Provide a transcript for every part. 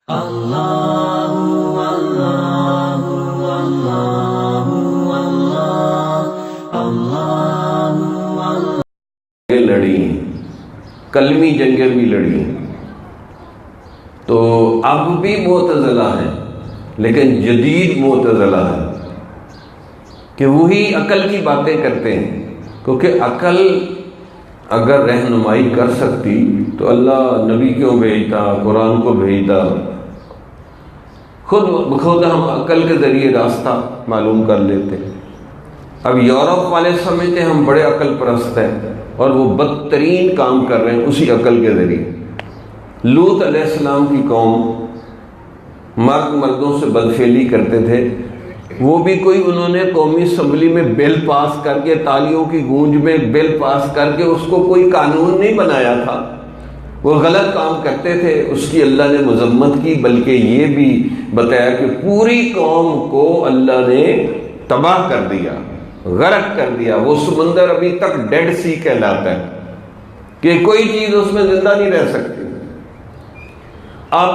اللہ اللہ اللہ اللہ اللہ لڑی ہیں، کلمی جنگیں بھی لڑی ہیں، تو اب بھی معتزلہ ہیں لیکن جدید معتزلہ ہے کہ وہی عقل کی باتیں کرتے ہیں، کیونکہ عقل اگر رہنمائی کر سکتی تو اللہ نبی کیوں بھیجتا، قرآن کو بھیجتا، خود بخود ہم عقل کے ذریعے راستہ معلوم کر لیتے۔ اب یورپ والے سمجھتے ہیں ہم بڑے عقل پرست ہیں اور وہ بدترین کام کر رہے ہیں اسی عقل کے ذریعے۔ لوط علیہ السلام کی قوم مرد مردوں سے بدفعلی کرتے تھے، وہ بھی کوئی انہوں نے قومی اسمبلی میں بل پاس کر کے، تالیوں کی گونج میں بل پاس کر کے اس کو کوئی قانون نہیں بنایا تھا، وہ غلط کام کرتے تھے، اس کی اللہ نے مذمت کی، بلکہ یہ بھی بتایا کہ پوری قوم کو اللہ نے تباہ کر دیا، غرق کر دیا۔ وہ سمندر ابھی تک ڈیڈ سی کہلاتا ہے کہ کوئی چیز اس میں زندہ نہیں رہ سکتی۔ اب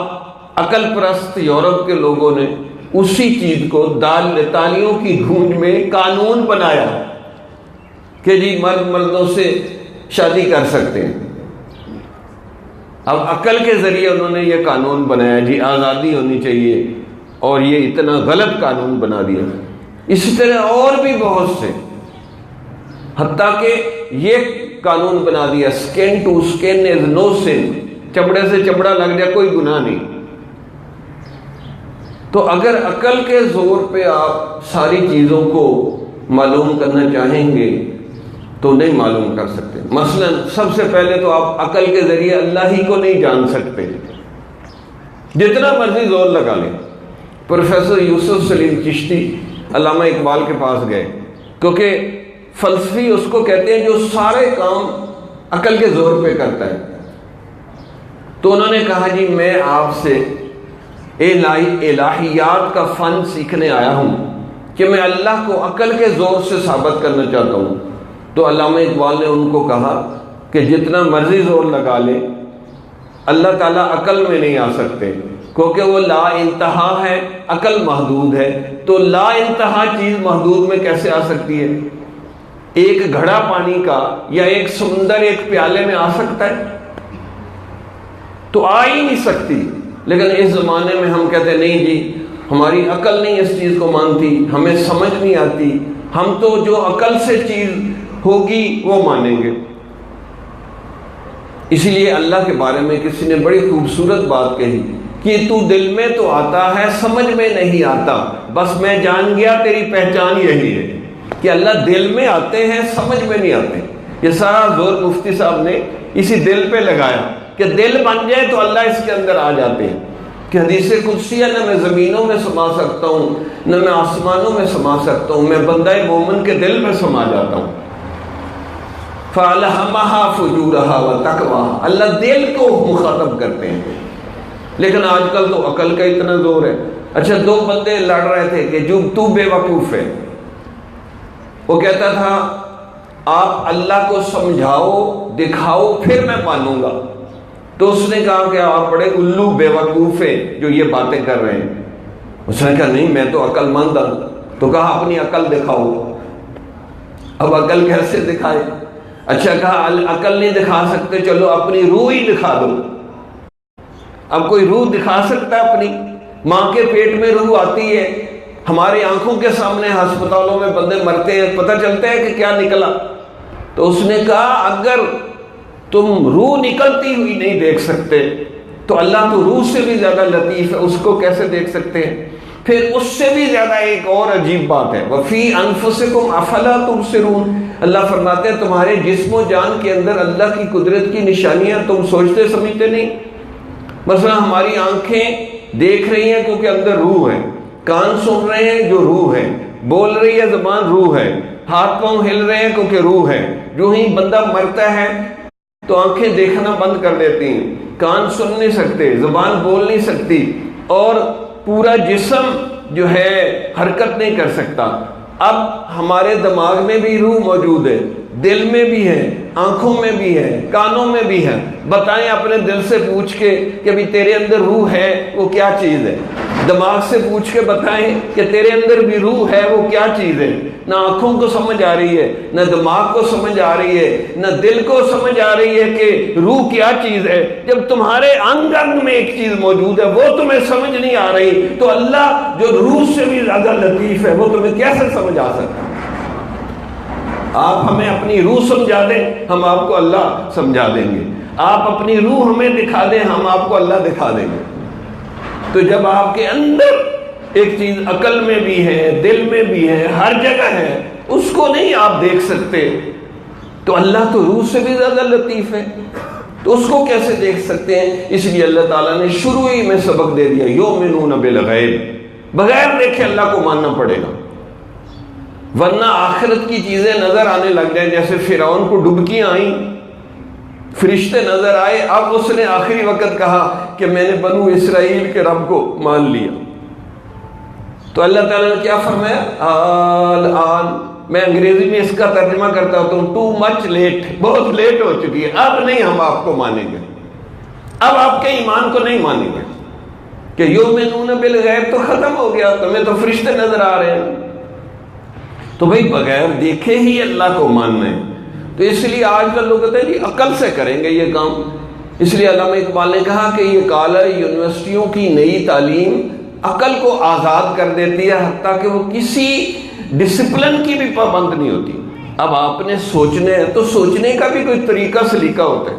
عقل پرست یورپ کے لوگوں نے اسی چیز کو تالیوں کی گونج میں قانون بنایا کہ جی مرد مردوں سے شادی کر سکتے ہیں۔ اب عقل کے ذریعے انہوں نے یہ قانون بنایا جی آزادی ہونی چاہیے، اور یہ اتنا غلط قانون بنا دیا۔ اسی طرح اور بھی بہت سے، حتیٰ کہ یہ قانون بنا دیا سکن ٹو سکن از نو سن، چمڑے سے چمڑا لگ جائے کوئی گناہ نہیں۔ تو اگر عقل کے زور پہ آپ ساری چیزوں کو معلوم کرنا چاہیں گے تو نہیں معلوم کر سکتے۔ مثلا سب سے پہلے تو آپ عقل کے ذریعے اللہ ہی کو نہیں جان سکتے، جتنا مرضی زور لگا لیں۔ پروفیسر یوسف سلیم چشتی علامہ اقبال کے پاس گئے، کیونکہ فلسفی اس کو کہتے ہیں جو سارے کام عقل کے زور پہ کرتا ہے۔ تو انہوں نے کہا جی میں آپ سے الہیات کا فن سیکھنے آیا ہوں کہ میں اللہ کو عقل کے زور سے ثابت کرنا چاہتا ہوں۔ تو علامہ اقبال نے ان کو کہا کہ جتنا مرضی زور لگا لے اللہ تعالیٰ عقل میں نہیں آ سکتے، کیونکہ وہ لا انتہا ہے، عقل محدود ہے، تو لا انتہا چیز محدود میں کیسے آ سکتی ہے؟ ایک گھڑا پانی کا یا ایک سمندر ایک پیالے میں آ سکتا ہے؟ تو آ ہی نہیں سکتی۔ لیکن اس زمانے میں ہم کہتے ہیں نہیں جی ہماری عقل نہیں اس چیز کو مانتی، ہمیں سمجھ نہیں آتی، ہم تو جو عقل سے چیز ہوگی وہ مانیں گے۔ اسی لیے اللہ کے بارے میں کسی نے بڑی خوبصورت بات کہی کہ تو دل میں تو آتا ہے سمجھ میں نہیں آتا، بس میں جان گیا تیری پہچان یہی ہے کہ اللہ دل میں آتے ہیں سمجھ میں نہیں آتے۔ یہ سارا زور مفتی صاحب نے اسی دل پہ لگایا کہ دل بن جائے تو اللہ اس کے اندر آ جاتے ہیں۔ کہ حدیث قدسی ہے، نہ میں زمینوں میں سما سکتا ہوں نہ میں آسمانوں میں سما سکتا ہوں، میں بندہ مومن کے دل میں سما جاتا ہوں۔ فَأَلْهَمَهَا فُجُورَهَا وَتَقْوَاهَا، اللہ دل کو مخاطب کرتے ہیں۔ لیکن آج کل تو عقل کا اتنا زور ہے۔ اچھا دو بندے لڑ رہے تھے کہ جو تو بے وقوف ہے، وہ کہتا تھا آپ اللہ کو سمجھاؤ دکھاؤ پھر میں مانوں گا۔ تو اس نے کہا کہ آپ بڑے الو بے وقوف ہیں جو یہ باتیں کر رہے ہیں۔ اس نے کہا نہیں میں تو عقل مند ہوں۔ تو کہا اپنی عقل دکھاؤ۔ اب عقل کیسے دکھائے؟ اچھا کہا عقل نہیں دکھا سکتے، چلو اپنی روح ہی دکھا دو۔ اب کوئی روح دکھا سکتا ہے اپنی؟ ماں کے پیٹ میں روح آتی ہے، ہماری آنکھوں کے سامنے ہسپتالوں میں بندے مرتے ہیں، پتہ چلتا ہے کہ کیا نکلا۔ تو اس نے کہا اگر تم روح نکلتی ہوئی نہیں دیکھ سکتے تو اللہ تو روح سے بھی زیادہ لطیف ہے، اس کو کیسے دیکھ سکتے ہیں؟ پھر اس سے بھی زیادہ ایک اور عجیب بات ہے، وَفِي أَنفُسِكُمْ أَفَلَا تُبْصِرُونَ، اللہ فرماتے ہیں تمہارے جسم و جان کے اندر اللہ کی قدرت کی نشانیاں تم سوچتے سمجھتے نہیں۔ مثلا ہماری آنکھیں دیکھ رہی ہیں کیونکہ اندر روح ہے، کان سن رہے ہیں جو روح ہے، بول رہی ہے زبان روح ہے، ہاتھ پاؤں ہل رہے ہیں کیونکہ روح ہے۔ جو ہی بندہ مرتا ہے تو آنکھیں دیکھنا بند کر دیتی ہیں، کان سن نہیں سکتے، زبان بول نہیں سکتی، اور پورا جسم جو ہے حرکت نہیں کر سکتا۔ اب ہمارے دماغ میں بھی روح موجود ہے، دل میں بھی ہے، آنکھوں میں بھی ہے، کانوں میں بھی ہے۔ بتائیں اپنے دل سے پوچھ کے کہ بھی تیرے اندر روح ہے وہ کیا چیز ہے؟ دماغ سے پوچھ کے بتائیں کہ تیرے اندر بھی روح ہے وہ کیا چیز ہے؟ نہ آنکھوں کو سمجھ آ رہی ہے، نہ دماغ کو سمجھ آ رہی ہے، نہ دل کو سمجھ آ رہی ہے کہ روح کیا چیز ہے۔ جب تمہارے انگ انگ میں ایک چیز موجود ہے وہ تمہیں سمجھ نہیں آ رہی، تو اللہ جو روح سے بھی زیادہ لطیف ہے وہ تمہیں کیسے سمجھ آ سکتا؟ آپ ہمیں اپنی روح سمجھا دیں، ہم آپ کو اللہ سمجھا دیں گے۔ آپ اپنی روح ہمیں دکھا دیں، ہم آپ کو اللہ دکھا دیں گے۔ تو جب آپ کے اندر ایک چیز عقل میں بھی ہے، دل میں بھی ہے، ہر جگہ ہے، اس کو نہیں آپ دیکھ سکتے، تو اللہ تو روح سے بھی زیادہ لطیف ہے، تو اس کو کیسے دیکھ سکتے ہیں؟ اس لیے اللہ تعالیٰ نے شروع ہی میں سبق دے دیا، یؤمنون بالغیب، بغیر دیکھے اللہ کو ماننا پڑے گا، ورنہ آخرت کی چیزیں نظر آنے لگ جائیں۔ جیسے فرعون کو ڈبکیاں آئیں، فرشتے نظر آئے، اب اس نے آخری وقت کہا کہ میں نے بنو اسرائیل کے رب کو مان لیا، تو اللہ تعالیٰ نے کیا فرمایا؟ الآن، میں انگریزی میں اس کا ترجمہ کرتا ہوں، ٹو مچ لیٹ، بہت لیٹ ہو چکی ہے، اب نہیں ہم آپ کو مانیں گے، اب آپ کے ایمان کو نہیں مانیں گے، کہ یؤمنون بالغیب تو ختم ہو گیا، تمہیں تو فرشتے نظر آ رہے ہیں۔ تو بھائی بغیر دیکھے ہی اللہ کو ماننا ہے۔ تو اس لیے آج کل لوگ کہتے ہیں جی عقل سے کریں گے یہ کام۔ اس لیے علامہ اقبال نے کہا کہ یہ کالج یونیورسٹیوں کی نئی تعلیم عقل کو آزاد کر دیتی ہے، حتیٰ کہ وہ کسی ڈسپلن کی بھی پابند نہیں ہوتی۔ اب آپ نے سوچنے ہے تو سوچنے کا بھی کوئی طریقہ سلیقہ ہوتا ہے۔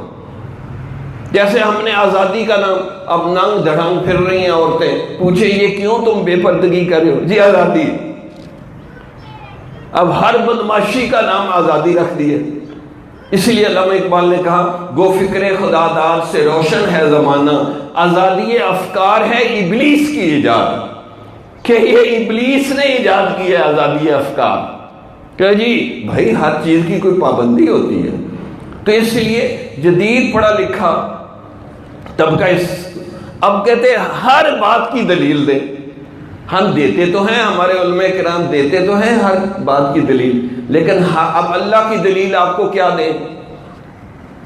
جیسے ہم نے آزادی کا نام، اب ننگ دھڑنگ پھر رہی ہیں عورتیں، پوچھے یہ کیوں تم بے پردگی کر رہے ہو؟ جی آزادی۔ اب ہر بدماشی کا نام آزادی رکھ دی ہے۔ اس لیے علامہ اقبال نے کہا گو فکر خدا داد سے روشن ہے زمانہ، آزادی افکار ہے ابلیس کی ایجاد، کہ یہ ابلیس نے ایجاد کی ہے آزادی افکار، کہ جی بھائی ہر چیز کی کوئی پابندی ہوتی ہے۔ تو اس لیے جدید پڑھا لکھا طبقہ اب کہتے ہیں ہر بات کی دلیل دیں۔ ہم دیتے تو ہیں، ہمارے علماء کرام دیتے تو ہیں ہر بات کی دلیل، لیکن اب اللہ کی دلیل آپ کو کیا دیں؟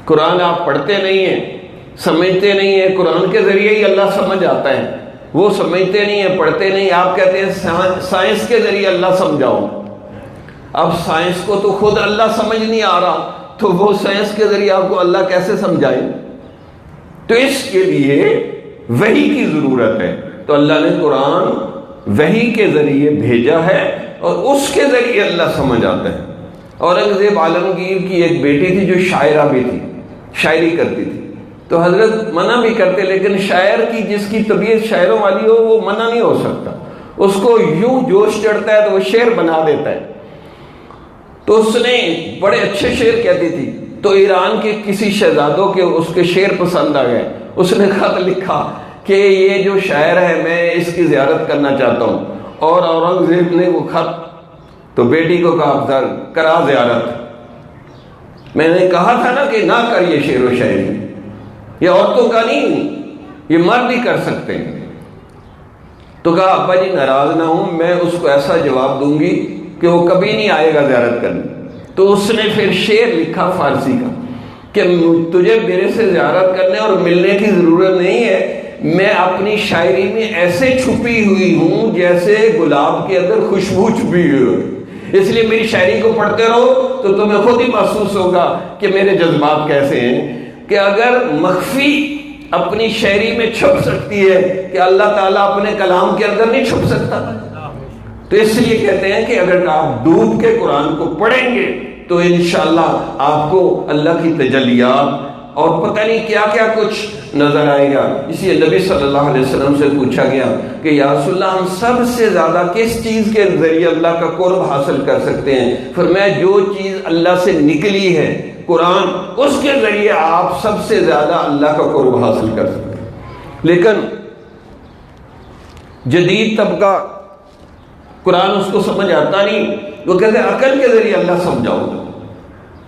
قرآن آپ پڑھتے نہیں ہیں، سمجھتے نہیں ہیں، قرآن کے ذریعے ہی اللہ سمجھ آتا ہے، وہ سمجھتے نہیں ہیں، پڑھتے نہیں، آپ کہتے ہیں سائنس کے ذریعے اللہ سمجھاؤ۔ اب سائنس کو تو خود اللہ سمجھ نہیں آ رہا، تو وہ سائنس کے ذریعے آپ کو اللہ کیسے سمجھائے؟ تو اس کے لیے وحی کی ضرورت ہے۔ تو اللہ نے قرآن وحی کے ذریعے بھیجا ہے اور اس کے ذریعے اللہ سمجھ آتا ہے۔ اورنگزیب عالمگیر کی ایک بیٹی تھی جو شاعرہ بھی تھی، شاعری کرتی تھی، تو حضرت منع بھی کرتے، لیکن شاعر کی جس کی طبیعت شاعروں والی ہو وہ منع نہیں ہو سکتا، اس کو یوں جوش چڑھتا ہے تو وہ شعر بنا دیتا ہے۔ تو اس نے بڑے اچھے شعر کہتی تھی، تو ایران کے کسی شہزادوں کے اس کے شعر پسند آ گئے، اس نے خط لکھا کہ یہ جو شاعر ہے میں اس کی زیارت کرنا چاہتا ہوں، اور اورنگزیب نے وہ خط تو بیٹی کو کہا کرا زیارت۔ میں نے کہا تھا نا کہ نہ کر یہ شعر و شاعری، یہ عورتوں کا نہیں، یہ مرد ہی کر سکتے ہیں۔ تو کہا ابا جی ناراض نہ ہوں، میں اس کو ایسا جواب دوں گی کہ وہ کبھی نہیں آئے گا زیارت کرنے۔ تو اس نے پھر شعر لکھا فارسی کا کہ تجھے میرے سے زیارت کرنے اور ملنے کی ضرورت نہیں ہے، میں اپنی شاعری میں ایسے چھپی ہوئی ہوں جیسے گلاب کے اندر خوشبو چھپی ہوئی ہو، اس لیے میری شاعری کو پڑھتے رہو تو تمہیں خود ہی محسوس ہوگا کہ میرے جذبات کیسے ہیں، کہ اگر مخفی اپنی شاعری میں چھپ سکتی ہے کہ اللہ تعالیٰ اپنے کلام کے اندر نہیں چھپ سکتا۔ تو اس لیے کہتے ہیں کہ اگر آپ ڈوب کے قرآن کو پڑھیں گے تو انشاءاللہ آپ کو اللہ کی تجلیات اور پتہ نہیں کیا کیا کچھ نظر آئے گا۔ اسی لیے نبی صلی اللہ علیہ وسلم سے پوچھا گیا کہ یا رسول اللہ ہم سب سے زیادہ کس چیز کے ذریعے اللہ کا قرب حاصل کر سکتے ہیں؟ فرمایا جو چیز اللہ سے نکلی ہے قرآن، اس کے ذریعے آپ سب سے زیادہ اللہ کا قرب حاصل کر سکتے ہیں۔ لیکن جدید طبقہ قرآن اس کو سمجھ آتا نہیں، وہ کہتے ہیں عقل کے ذریعے اللہ سمجھاؤ۔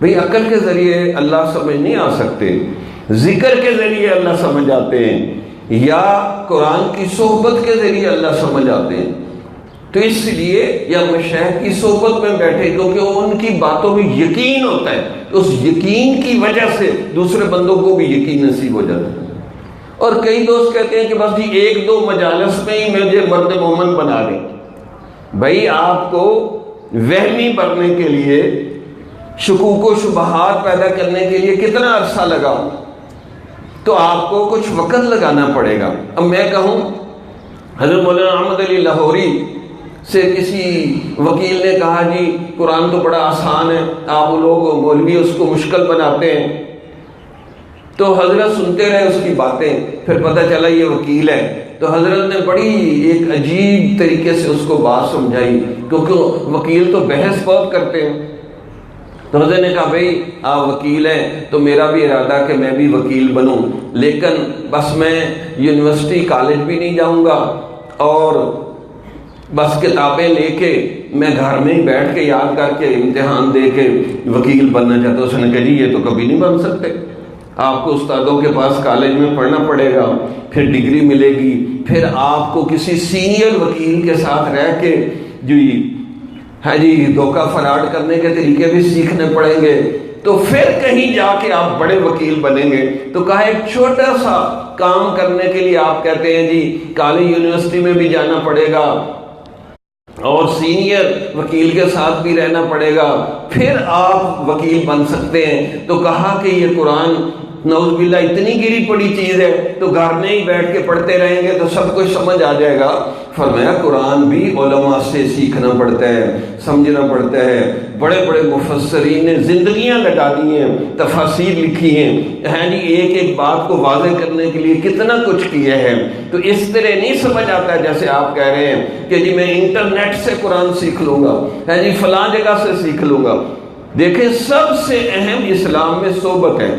بھئی عقل کے ذریعے اللہ سمجھ نہیں آ سکتے، ذکر کے ذریعے اللہ سمجھ آتے ہیں، یا قرآن کی صحبت کے ذریعے اللہ سمجھ آتے ہیں۔ تو اس لیے یا مشائخ کی صحبت میں بیٹھے کیونکہ ان کی باتوں میں یقین ہوتا ہے، تو اس یقین کی وجہ سے دوسرے بندوں کو بھی یقین نصیب ہو جاتا ہے۔ اور کئی دوست کہتے ہیں کہ بس جی 1-2 مجالس میں ہی مجھے مرد مومن بنا دیں۔ بھائی آپ کو وہمی بھرنے کے لیے، شکوک و شبہات پیدا کرنے کے لیے کتنا عرصہ لگا، تو آپ کو کچھ وقت لگانا پڑے گا۔ اب میں کہوں حضرت مولانا احمد علی لاہوری سے کسی وکیل نے کہا جی قرآن تو بڑا آسان ہے، آپ لوگ مولوی اس کو مشکل بناتے ہیں، تو حضرت سنتے رہے اس کی باتیں، پھر پتہ چلا یہ وکیل ہے، تو حضرت نے بڑی ایک عجیب طریقے سے اس کو بات سمجھائی، کیونکہ وکیل تو بحث بہت کرتے ہیں۔ تو حضرت نے کہا بھئی آپ وکیل ہیں تو میرا بھی ارادہ کہ میں بھی وکیل بنوں، لیکن بس میں یونیورسٹی کالج بھی نہیں جاؤں گا اور بس کتابیں لے کے میں گھر میں ہی بیٹھ کے یاد کر کے امتحان دے کے وکیل بننا چاہتا ہوں۔ اس نے کہا جی یہ تو کبھی نہیں بن سکتے، آپ کو استادوں کے پاس کالج میں پڑھنا پڑے گا، پھر ڈگری ملے گی، پھر آپ کو کسی سینئر وکیل کے ساتھ رہ کے جی دھوکہ فراڈ کرنے کے طریقے بھی سیکھنے پڑیں گے، تو پھر کہیں جا کے آپ بڑے وکیل بنیں گے۔ تو کہا ایک چھوٹا سا کام کرنے کے لیے آپ کہتے ہیں جی کالج یونیورسٹی میں بھی جانا پڑے گا اور سینئر وکیل کے ساتھ بھی رہنا پڑے گا، پھر آپ وکیل بن سکتے ہیں۔ تو کہا کہ یہ قرآن نعوذ باللہ اتنی گری پڑی چیز ہے، تو گھر میں ہی بیٹھ کے پڑھتے رہیں گے تو سب کچھ سمجھ آ جائے گا۔ فرمایا قرآن بھی علماء سے سیکھنا پڑتا ہے، سمجھنا پڑتا ہے۔ بڑے بڑے مفسرین نے زندگیاں لگا دی ہیں، تفاسیر لکھی ہیں، جی ایک ایک بات کو واضح کرنے کے لیے کتنا کچھ کیا ہے۔ تو اس طرح نہیں سمجھ آتا جیسے آپ کہہ رہے ہیں کہ جی میں انٹرنیٹ سے قرآن سیکھ لوں گا، جی فلاں جگہ سے سیکھ لوں گا۔ دیکھیں سب سے اہم اسلام میں صحبت ہے۔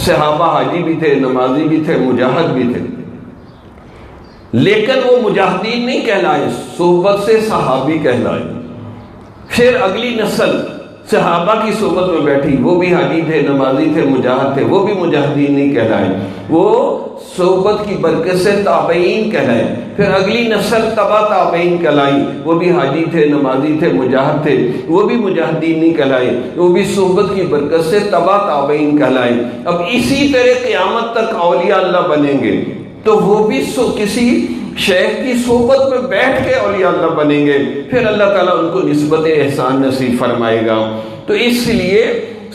صحابہ حاجی بھی تھے، نمازی بھی تھے، مجاہد بھی تھے، لیکن وہ مجاہدین نہیں کہلائے، صحبت سے صحابی کہلائے۔ پھر اگلی نسل صحابہ کی صحبت میں بیٹھی، وہ بھی حاجی تھے، نمازی تھے، مجاہد تھے، وہ بھی مجاہدین نہیں کہلائے، وہ صحبت کی برکت سے تابعین کہلائے۔ پھر اگلی نسل تبع تابعین کہلائی، وہ بھی حاجی تھے، نمازی تھے، مجاہد تھے، وہ بھی مجاہدین نہیں کہلائے، وہ بھی صحبت کی برکت سے تبع تابعین کہلائے۔ اب اسی طرح قیامت تک اولیاء اللہ بنیں گے، تو وہ بھی کسی شیخ کی صحبت میں بیٹھ کے اولیاء اللہ بنیں گے، پھر اللہ تعالیٰ ان کو نسبت احسان نصیب فرمائے گا۔ تو اس لیے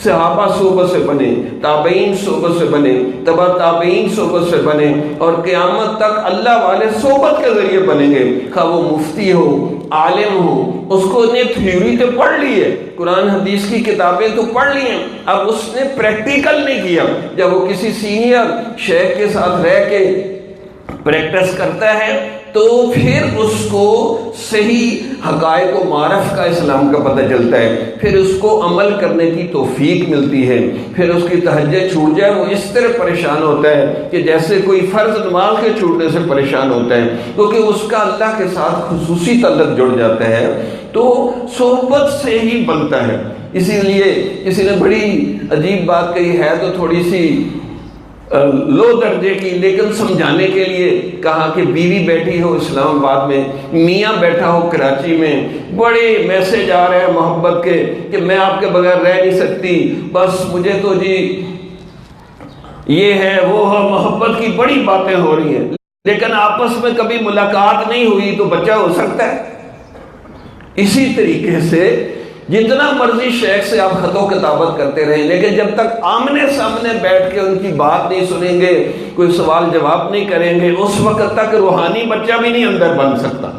صحابہ صحبت سے بنے، تابعین صحبت سے بنے، تبع تابعین صحبت سے بنے، اور قیامت تک اللہ والے صحبت کے ذریعے بنیں گے۔ خواہ وہ مفتی ہو، عالم ہو، اس کو نے تھیوری تو پڑھ لی ہے، قرآن حدیث کی کتابیں تو پڑھ لی ہیں، اب اس نے پریکٹیکل نہیں کیا۔ جب وہ کسی سینئر شیخ کے ساتھ رہ کے پریکٹس کرتا ہے تو پھر اس کو صحیح حقائق و معرف کا اسلام کا پتہ چلتا ہے، پھر اس کو عمل کرنے کی توفیق ملتی ہے۔ پھر اس کی تہجد چھوٹ جائے وہ اس طرح پریشان ہوتا ہے کہ جیسے کوئی فرض نماز کے چھوٹنے سے پریشان ہوتا ہے، کیونکہ اس کا اللہ کے ساتھ خصوصی تعلق جڑ جاتا ہے۔ تو صحبت سے ہی بنتا ہے۔ اسی لیے کسی نے بڑی عجیب بات کہی ہے، تو تھوڑی سی لو درجے کی، لیکن سمجھانے کے لیے کہا کہ بیوی بیٹھی ہو اسلام آباد میں، میاں بیٹھا ہو کراچی میں، بڑے میسج آ رہے ہیں محبت کے کہ میں آپ کے بغیر رہ نہیں سکتی، بس مجھے تو جی یہ ہے وہ ہے، محبت کی بڑی باتیں ہو رہی ہیں، لیکن آپس میں کبھی ملاقات نہیں ہوئی تو بچہ ہو سکتا ہے۔ اسی طریقے سے جتنا مرضی شیخ سے آپ خط و کتابت کرتے رہیں، لیکن جب تک آمنے سامنے بیٹھ کے ان کی بات نہیں سنیں گے، کوئی سوال جواب نہیں کریں گے، اس وقت تک روحانی بچہ بھی نہیں اندر بن سکتا۔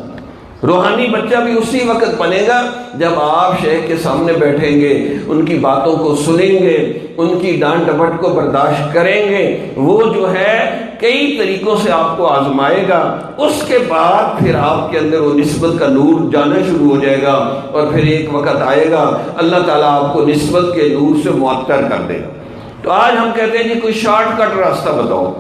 روحانی بچہ بھی اسی وقت بنے گا جب آپ شیخ کے سامنے بیٹھیں گے، ان کی باتوں کو سنیں گے، ان کی ڈانٹ ڈپٹ کو برداشت کریں گے۔ وہ جو ہے کئی طریقوں سے آپ کو آزمائے گا، اس کے بعد پھر آپ کے اندر وہ نسبت کا نور جانا شروع ہو جائے گا، اور پھر ایک وقت آئے گا اللہ تعالیٰ آپ کو نسبت کے نور سے معطر کر دے گا۔ تو آج ہم کہتے ہیں جی کوئی شارٹ کٹ راستہ بتاؤ،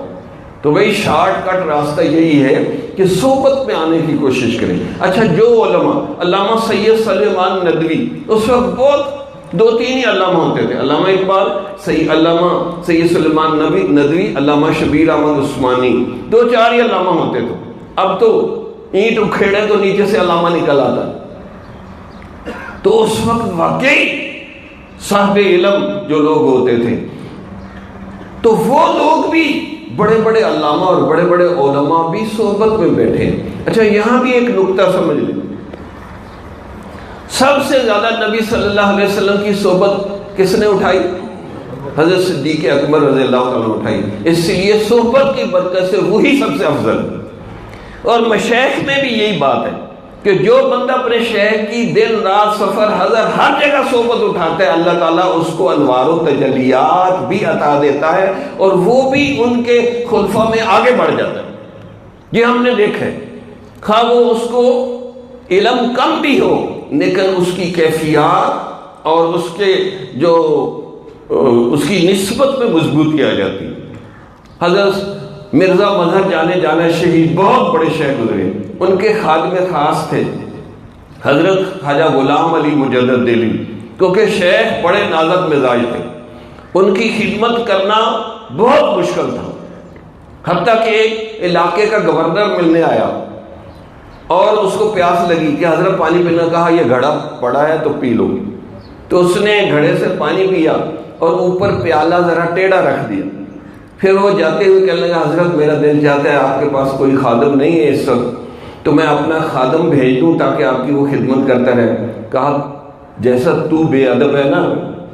تو بھئی شارٹ کٹ راستہ یہی ہے کہ صحبت میں آنے کی کوشش کریں۔ اچھا جو علماء، علامہ سید سلیمان ندوی، اس وقت بہت 2-3 ہی علامہ ہوتے تھے، علامہ اقبال، علامہ سید سلیمان ندوی، علامہ شبیر احمد عثمانی، 2-4 ہی علامہ ہوتے تھے۔ اب تو اینٹ اکھیڑے تو نیچے سے علامہ نکل آتا. تو اس وقت واقعی صاحب علم جو لوگ ہوتے تھے تو وہ لوگ بھی بڑے بڑے علامہ اور بڑے بڑے علماء بھی صحبت میں بیٹھے ہیں. اچھا یہاں بھی ایک نکتہ سمجھ لیں, سب سے زیادہ نبی صلی اللہ علیہ وسلم کی صحبت کس نے اٹھائی؟ حضرت صدیق اکبر رضی اللہ عنہ اٹھائی. اس لیے صحبت کی برکت سے وہی سب سے افضل. اور مشائخ میں بھی یہی بات ہے کہ جو بندہ اپنے شیخ کی دن رات سفر حضر ہر جگہ صحبت اٹھاتا ہے, اللہ تعالیٰ اس کو انوار و تجلیات بھی عطا دیتا ہے اور وہ بھی ان کے خلفاء میں آگے بڑھ جاتا ہے. یہ ہم نے دیکھا ہے, خواہ وہ اس کو علم کم بھی ہو لیکن اس کی کیفیات اور اس کے جو اس کی نسبت میں مضبوطی آ جاتی ہے. حضرت مرزا مظہر جانے جانا شہید بہت بڑے شیخ گزرے, ان کے خادم خاص تھے حضرت خواجہ غلام علی مجدد دہلوی, کیونکہ شیخ بڑے نازک مزاج تھے, ان کی خدمت کرنا بہت مشکل تھا. حتیٰ کہ ایک علاقے کا گورنر ملنے آیا اور اس کو پیاس لگی کہ حضرت پانی پینا, کہا یہ گھڑا پڑا ہے تو پی لو. تو اس نے گھڑے سے پانی پیا اور اوپر پیالہ ذرا ٹیڑھا رکھ دیا. پھر وہ جاتے ہوئے کہنے لگا حضرت میرا دل چاہتا ہے آپ کے پاس کوئی خادم نہیں ہے اس وقت, تو میں اپنا خادم بھیج دوں تاکہ آپ کی وہ خدمت کرتا رہے. کہا جیسا تو بے ادب ہے نا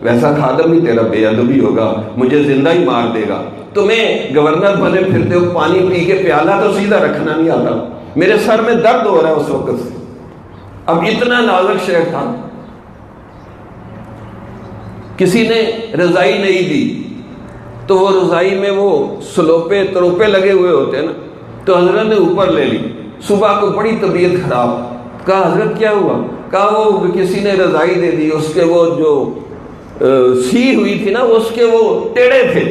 ویسا خادم ہی تیرا بے ادب ہی ہوگا, مجھے زندہ ہی مار دے گا. تمہیں گورنر بنے پھرتے ہو, پانی پی کے پیالہ تو سیدھا رکھنا نہیں آتا. میرے سر میں درد ہو رہا ہے اس وقت سے. اب اتنا نازک شیخ تھا. کسی نے رضائی نہیں دی تو وہ رضائی میں وہ سلوپے تروپے لگے ہوئے ہوتے ہیں نا, تو حضرت نے اوپر لے لی. صبح کو بڑی طبیعت خراب, کہا حضرت کیا ہوا؟ کہا وہ کسی نے رضائی دے دی, اس کے وہ جو سی ہوئی تھی نا اس کے وہ ٹیڑے تھے,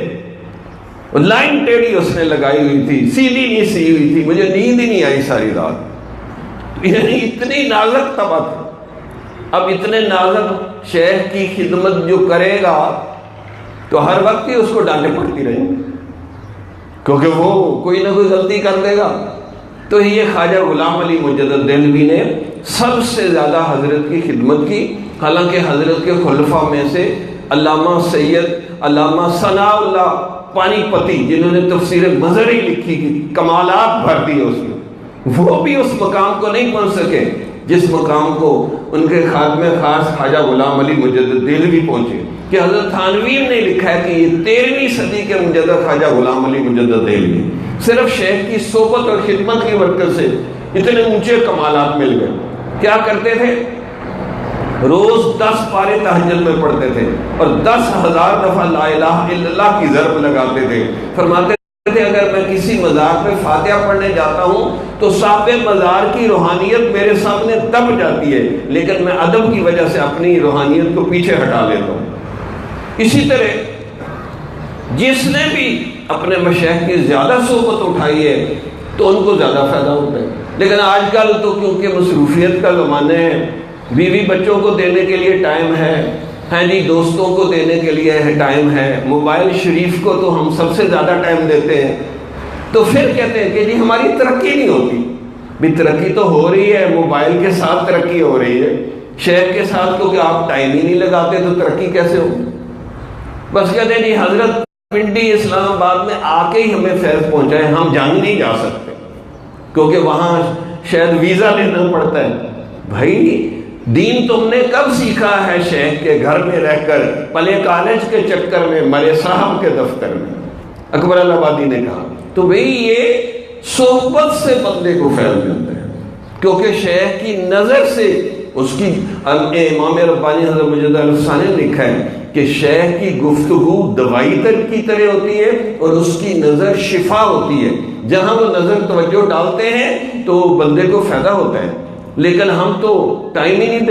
لائن ٹیڑھی اس نے لگائی ہوئی تھی, سیدھی نہیں سی ہوئی تھی, مجھے نیند ہی نہیں آئی ساری رات. یعنی اتنی نازک طبع تھا. اب اتنے نازک شیخ کی خدمت جو کرے گا تو ہر وقت ہی اس کو ڈانٹیں پڑتی رہیں گی کیونکہ وہ کوئی نہ کوئی غلطی کر دے گا. تو یہ خواجہ غلام علی مجدد دہلوی نے سب سے زیادہ حضرت کی خدمت کی. حالانکہ حضرت کے خلفاء میں سے علامہ سید علامہ ثناء اللہ پانی پتی جنہوں نے تفسیر مظہری لکھی کی کمالات بھر دی اس میں, وہ بھی اس مقام کو نہیں پہنچ سکے جس مقام کو ان کے خادم خاص خواجہ غلام علی مجدد دہلوی پہنچے. کہ حضرت تھانوی نے لکھا ہے کہ یہ 13ویں صدی کے مجدد خواجہ غلام علی مجدد دہلوی صرف شیخ کی صحبت اور خدمت کی برکت سے اتنے اونچے کمالات مل گئے. کیا کرتے تھے؟ روز 10 پارے تہجد میں پڑھتے تھے اور 10,000 دفعہ لا الہ الا اللہ کی ضرب لگاتے تھے. فرماتے تھے اگر میں کسی مزار پہ فاتحہ پڑھنے جاتا ہوں تو صاحب مزار کی روحانیت میرے سامنے دب جاتی ہے, لیکن میں ادب کی وجہ سے اپنی روحانیت کو پیچھے ہٹا لیتا ہوں. اسی طرح جس نے بھی اپنے مشائخ کی زیادہ صحبت اٹھائی ہے تو ان کو زیادہ فائدہ ہوتا ہے. لیکن آج کل تو کیونکہ مصروفیت کا زمانہ ہے, بیوی بچوں کو دینے کے لیے ٹائم ہے, ہاں جی دوستوں کو دینے کے لیے ٹائم ہے, موبائل شریف کو تو ہم سب سے زیادہ ٹائم دیتے ہیں, تو پھر کہتے ہیں کہ جی ہماری ترقی نہیں ہوتی. بھی ترقی تو ہو رہی ہے, موبائل کے ساتھ ترقی ہو رہی ہے, شیخ کے ساتھ تو کہ آپ ٹائم ہی نہیں لگاتے تو ترقی کیسے ہو؟ بس کہتے ہیں جی حضرت پنڈی اسلام آباد میں آ کے ہی ہمیں فیض پہنچا ہے, ہم جنگ نہیں جا سکتے کیونکہ وہاں شاید ویزا لینا پڑتا ہے. بھائی دین تم نے کب سیکھا ہے؟ شیخ کے گھر میں رہ کر, پلے کالج کے چکر میں, مرے صاحب کے دفتر میں, اکبر آبادی نے کہا. تو بھئی یہ صحبت سے بندے کو فیض ملتا ہے کیونکہ شیخ کی نظر سے اس کی امام ربانی حضرت مجدد الفسانی نے لکھا ہے کہ شیخ کی گفتگو دوائی کی طرح ہوتی ہے اور اس کی نظر شفا ہوتی ہے. جہاں وہ نظر توجہ ڈالتے ہیں تو بندے کو فائدہ ہوتا ہے, لیکن ہم تو ٹائم ہی نہیں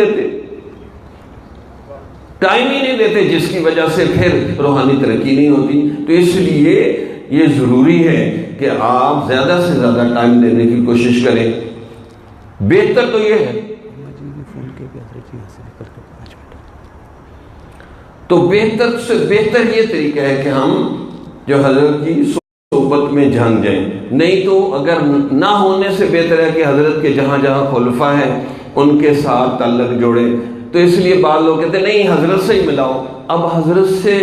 دیتے جس کی وجہ سے پھر روحانی ترقی نہیں ہوتی. تو اس لیے یہ ضروری ہے کہ آپ زیادہ سے زیادہ ٹائم دینے کی کوشش کریں. بہتر تو یہ ہے تو بہتر سے بہتر یہ طریقہ ہے کہ ہم جو حضرت کی صحبت میں جھانک جائیں، نہیں تو اگر نہ ہونے سے بہتر ہے کہ حضرت کے جہاں جہاں خلفاء ہیں ان کے ساتھ تعلق جوڑے۔ تو اس لیے بعض لوگ کہتے ہیں نہیں حضرت سے ہی ملاؤ۔ اب حضرت سے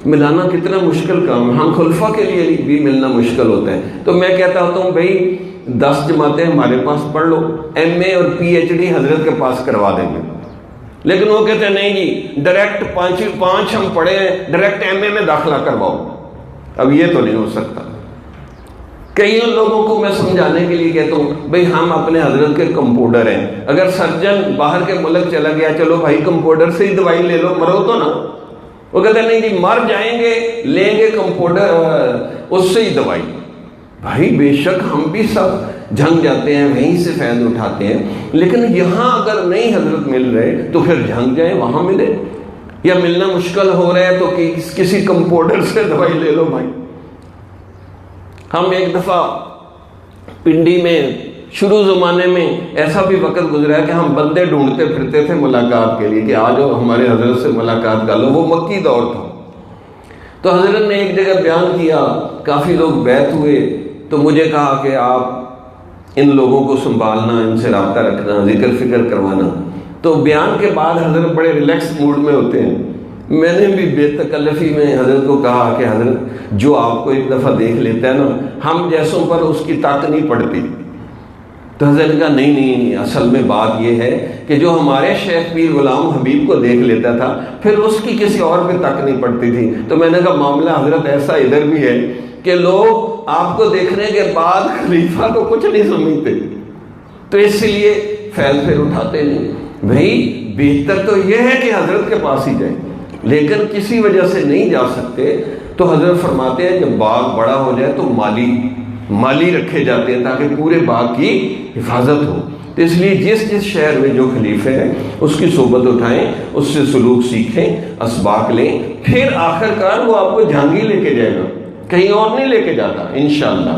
ملانا کتنا مشکل کام ہے، ہم خلفاء کے لیے بھی ملنا مشکل ہوتا ہے۔ تو میں کہتا ہوں بھائی 10 جماعتیں ہمارے پاس پڑھ لو، ایم اے اور پی ایچ ڈی حضرت کے پاس کروا دیں گے۔ لیکن وہ کہتے ہیں نہیں جی ڈائریکٹ 5 ہم پڑھے ہیں، ڈائریکٹ ایم اے میں داخلہ کرواؤ۔ اب یہ تو نہیں ہو سکتا۔ کئی لوگوں کو میں سمجھانے کے لیے کہتا ہوں بھئی ہم اپنے حضرت کے کمپاؤنڈر ہیں، اگر سرجن باہر کے ملک چلا گیا چلو بھائی کمپاؤنڈر سے ہی دوائی لے لو، مرو تو نا۔ وہ کہتے ہیں نہیں جی مر جائیں گے، لیں گے کمپاؤنڈر اس سے ہی دوائی۔ بھائی بے شک ہم بھی سب جھنگ جاتے ہیں، وہیں سے فیض اٹھاتے ہیں، لیکن یہاں اگر نہیں حضرت مل رہے تو پھر جھنگ جائیں وہاں ملے، یا ملنا مشکل ہو رہا ہے تو کسی کمپاؤنڈر سے دوائی لے لو بھائی۔ ہم ایک دفعہ پنڈی میں شروع زمانے میں ایسا بھی وقت گزرا ہے کہ ہم بندے ڈھونڈتے پھرتے تھے ملاقات کے لیے کہ آ جاؤ ہمارے حضرت سے ملاقات کر لو، وہ مکی دور تھا۔ تو حضرت نے ایک جگہ بیان کیا، کافی لوگ بیعت ہوئے، تو مجھے کہا کہ آپ ان لوگوں کو سنبھالنا، ان سے رابطہ رکھنا، ذکر فکر کروانا۔ تو بیان کے بعد حضرت بڑے ریلیکس موڈ میں ہوتے ہیں۔ میں نے بھی بے تکلفی میں حضرت کو کہا کہ حضرت جو آپ کو ایک دفعہ دیکھ لیتا ہے نا، ہم جیسوں پر اس کی طاقت نہیں پڑتی۔ تو حضرت نے کہا نہیں اصل میں بات یہ ہے کہ جو ہمارے شیخ پیر غلام حبیب کو دیکھ لیتا تھا پھر اس کی کسی اور پہ تک نہیں پڑتی تھی۔ تو میں نے کہا معاملہ حضرت ایسا ادھر بھی ہے کہ لوگ آپ کو دیکھنے کے بعد خلیفہ کو کچھ نہیں سمجھتے، تو اس لیے فیض پھر اٹھاتے نہیں۔ بھائی بہتر تو یہ ہے کہ حضرت کے پاس ہی جائیں، لیکن کسی وجہ سے نہیں جا سکتے تو حضرت فرماتے ہیں جب باغ بڑا ہو جائے تو مالی رکھے جاتے ہیں تاکہ پورے باغ کی حفاظت ہو۔ تو اس لیے جس شہر میں جو خلیفہ ہے اس کی صحبت اٹھائیں، اس سے سلوک سیکھیں، اسباق لیں، پھر آخر کار وہ آپ کو جھانگی لے کے جائے گا، کہیں اور نہیں لے کے جاتا انشاءاللہ۔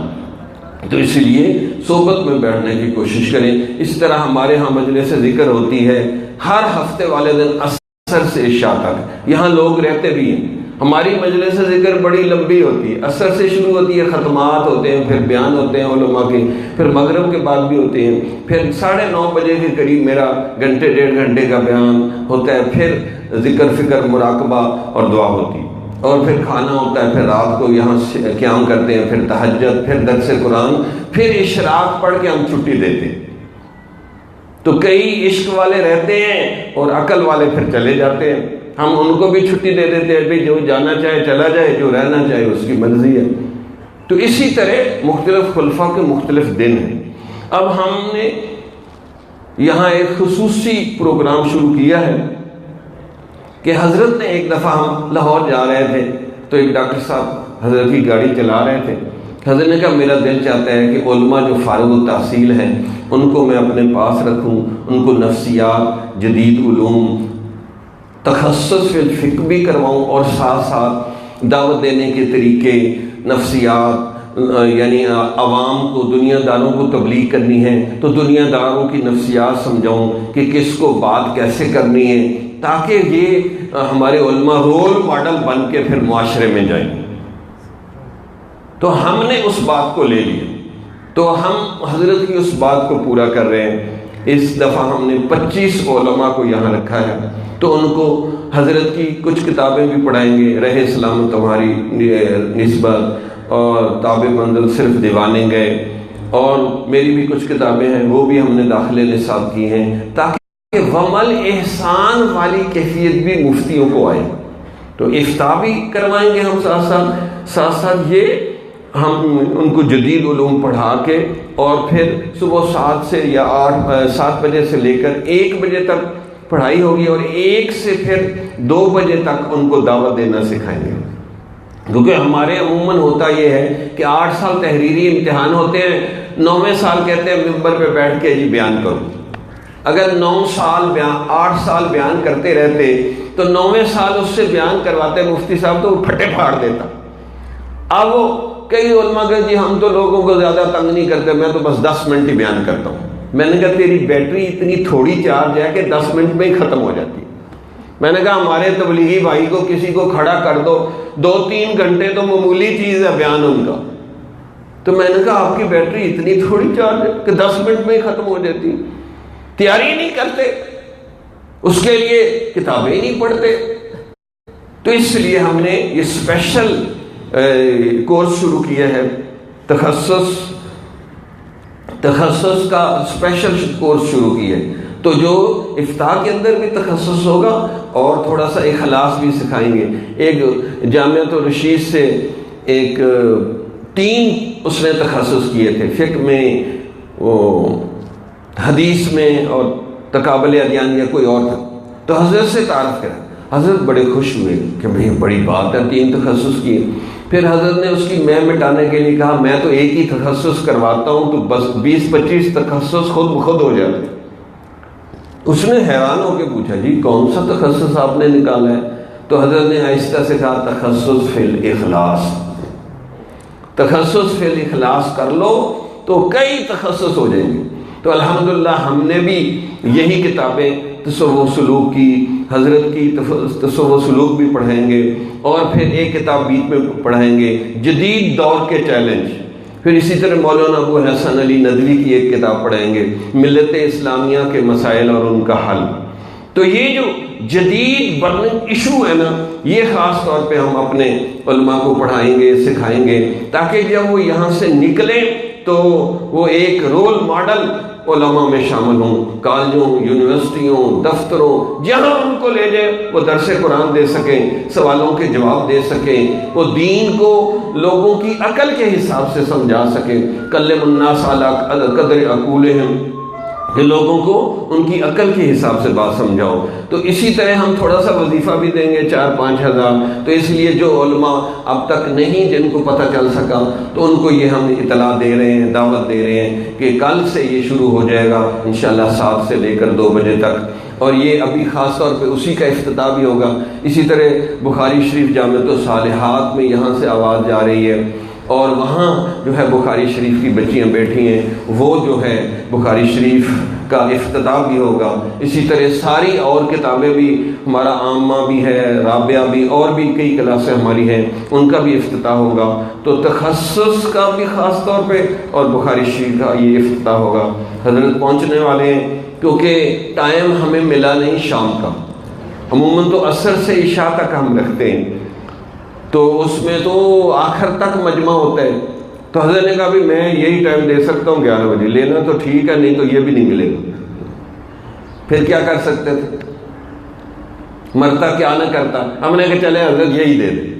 تو اس لیے صحبت میں بیٹھنے کی کوشش کریں۔ اس طرح ہمارے ہاں مجلس ذکر ہوتی ہے ہر ہفتے والے دن عصر سے عشاء تک، یہاں لوگ رہتے بھی ہیں۔ ہماری مجلس ذکر بڑی لمبی ہوتی ہے، عصر سے شروع ہوتی ہے، ختمات ہوتے ہیں، پھر بیان ہوتے ہیں علماء کے، پھر مغرب کے بعد بھی ہوتے ہیں، پھر 9:30 بجے کے قریب میرا گھنٹے 1.5 گھنٹے کا بیان ہوتا ہے، پھر ذکر فکر مراقبہ اور دعا ہوتی ہے، اور پھر کھانا ہوتا ہے، پھر رات کو یہاں قیام کرتے ہیں، پھر تہجد، پھر درس قرآن، پھر اشراق پڑھ کے ہم چھٹی دیتے ہیں۔ تو کئی عشق والے رہتے ہیں اور عقل والے پھر چلے جاتے ہیں، ہم ان کو بھی چھٹی دے دیتے ہیں، بھئی جو جانا چاہے چلا جائے، جو رہنا چاہے اس کی مرضی ہے۔ تو اسی طرح مختلف خلفاء کے مختلف دن ہیں۔ اب ہم نے یہاں ایک خصوصی پروگرام شروع کیا ہے کہ حضرت نے ایک دفعہ ہم لاہور جا رہے تھے تو ایک ڈاکٹر صاحب حضرت کی گاڑی چلا رہے تھے، حضرت نے کہا میرا دل چاہتا ہے کہ علماء جو فارغ التحصیل ہیں ان کو میں اپنے پاس رکھوں، ان کو نفسیات، جدید علوم، تخصص فی الفقہ بھی کرواؤں، اور ساتھ ساتھ دعوت دینے کے طریقے، نفسیات، یعنی عوام کو، دنیا داروں کو تبلیغ کرنی ہے تو دنیا داروں کی نفسیات سمجھاؤں کہ کس کو بات کیسے کرنی ہے، تاکہ یہ ہمارے علماء رول ماڈل بن کے پھر معاشرے میں جائیں۔ تو ہم نے اس بات کو لے لیا، تو ہم حضرت کی اس بات کو پورا کر رہے ہیں۔ اس دفعہ ہم نے 25 علماء کو یہاں رکھا ہے، تو ان کو حضرت کی کچھ کتابیں بھی پڑھائیں گے، رہے سلامت تمہاری نسبت، اور تاب منزل صرف دیوانے گئے، اور میری بھی کچھ کتابیں ہیں وہ بھی ہم نے داخل نصاب کی ہیں، تاکہ ومل احسان والی کیفیت بھی مفتیوں کو آئے۔ تو افتاء بھی کروائیں گے ہم ساتھ ساتھ یہ ہم ان کو جدید علوم پڑھا کے، اور پھر صبح 7 سے یا 7 بجے سے لے کر 1 بجے تک پڑھائی ہوگی، اور 1 سے پھر 2 بجے تک ان کو دعوت دینا سکھائیں گے۔ کیونکہ ہمارے عموماً ہوتا یہ ہے کہ 8 سال تحریری امتحان ہوتے ہیں، 9ویں سال کہتے ہیں ممبر پہ بیٹھ کے جی بیان کرو۔ اگر 8 سال بیان کرتے رہتے تو 9ویں سال اس سے بیان کرواتے مفتی صاحب تو وہ پھٹے پھاڑ دیتا۔ اب وہ کئی علماء کہ جی ہم تو لوگوں کو زیادہ تنگ نہیں کرتے، میں تو بس 10 منٹ ہی بیان کرتا ہوں۔ میں نے کہا تیری بیٹری اتنی تھوڑی چارج ہے کہ 10 منٹ میں ہی ختم ہو جاتی ہے۔ میں نے کہا ہمارے تبلیغی بھائی کو کسی کو کھڑا کر دو، 2-3 گھنٹے تو معمولی چیز ہے بیان ان کا، تو میں نے کہا آپ کی بیٹری اتنی تھوڑی چارج ہے کہ 10 منٹ میں ہی ختم ہو جاتی، تیاری نہیں کرتے، اس کے لیے کتابیں ہی نہیں پڑھتے۔ تو اس لیے ہم نے یہ اسپیشل کورس شروع کیا ہے، تخصص کا اسپیشل کورس شروع کیا ہے۔ تو جو افتاء کے اندر بھی تخصص ہوگا اور تھوڑا سا اخلاص بھی سکھائیں گے۔ ایک جامعۃ الرشید سے ایک 3 اس نے تخصص کیے تھے، فقہ میں، وہ حدیث میں، اور تقابل ادیان یا کوئی اور تھا۔ تو حضرت سے تعارف کرا، حضرت بڑے خوش ہوئے کہ بھئی بڑی بات ہے، 3 تخصص کیے۔ پھر حضرت نے اس کی میں مٹانے کے لیے کہا میں تو ایک ہی تخصص کرواتا ہوں تو بس 20-25 تخصص خود بخود ہو جاتے۔ اس نے حیران ہو کے پوچھا جی کون سا تخصص آپ نے نکالا ہے؟ تو حضرت نے آہستہ سے کہا تخصص فی الاخلاص، تخصص فی الاخلاص کر لو تو کئی تخصص ہو جائیں گے۔ تو الحمدللہ ہم نے بھی یہی کتابیں تصوف سلوک کی، حضرت کی تصوف سلوک بھی پڑھائیں گے، اور پھر ایک کتاب بیچ میں پڑھائیں گے جدید دور کے چیلنج، پھر اسی طرح مولانا ابو حسن علی ندوی کی ایک کتاب پڑھائیں گے ملت اسلامیہ کے مسائل اور ان کا حل۔ تو یہ جو جدید برننگ ایشو ہے نا، یہ خاص طور پہ ہم اپنے علماء کو پڑھائیں گے، سکھائیں گے، تاکہ جب وہ یہاں سے نکلیں تو وہ ایک رول ماڈل علماء میں شامل ہوں، کالجوں، یونیورسٹیوں، دفتروں، جہاں ان کو لے جائے وہ درس قرآن دے سکیں، سوالوں کے جواب دے سکیں، وہ دین کو لوگوں کی عقل کے حساب سے سمجھا سکیں۔ کلم الناس علی قدر عقولہم، کہ لوگوں کو ان کی عقل کے حساب سے بات سمجھاؤ۔ تو اسی طرح ہم تھوڑا سا وظیفہ بھی دیں گے 4-5 ہزار، تو اس لیے جو علماء اب تک نہیں جن کو پتہ چل سکا تو ان کو یہ ہم اطلاع دے رہے ہیں، دعوت دے رہے ہیں کہ کل سے یہ شروع ہو جائے گا انشاءاللہ 7 سے لے کر 2 بجے تک، اور یہ ابھی خاص طور پہ اسی کا افتتاح بھی ہوگا۔ اسی طرح بخاری شریف جامعۃ الصالحات میں یہاں سے آواز جا رہی ہے، اور وہاں جو ہے بخاری شریف کی بچیاں بیٹھی ہیں، وہ جو ہے بخاری شریف کا افتتاح بھی ہوگا۔ اسی طرح ساری اور کتابیں بھی، ہمارا عامہ بھی ہے، رابعہ بھی، اور بھی کئی کلاسیں ہماری ہیں، ان کا بھی افتتاح ہوگا۔ تو تخصص کا بھی خاص طور پہ اور بخاری شریف کا یہ افتتاح ہوگا۔ حضرت پہنچنے والے ہیں، کیونکہ ٹائم ہمیں ملا نہیں شام کا، عموماً تو عصر سے عشاء تک ہم رکھتے ہیں، تو اس میں تو آخر تک مجمع ہوتا ہے۔ تو حضرت نے کہا بھی میں یہی ٹائم دے سکتا ہوں 11 بجے، لینا تو ٹھیک ہے، نہیں تو یہ بھی نہیں ملے گا۔ پھر کیا کر سکتے تھے، مرتا کیا نہ کرتا، ہم نے کہا چلے حضرت یہی دے دیں۔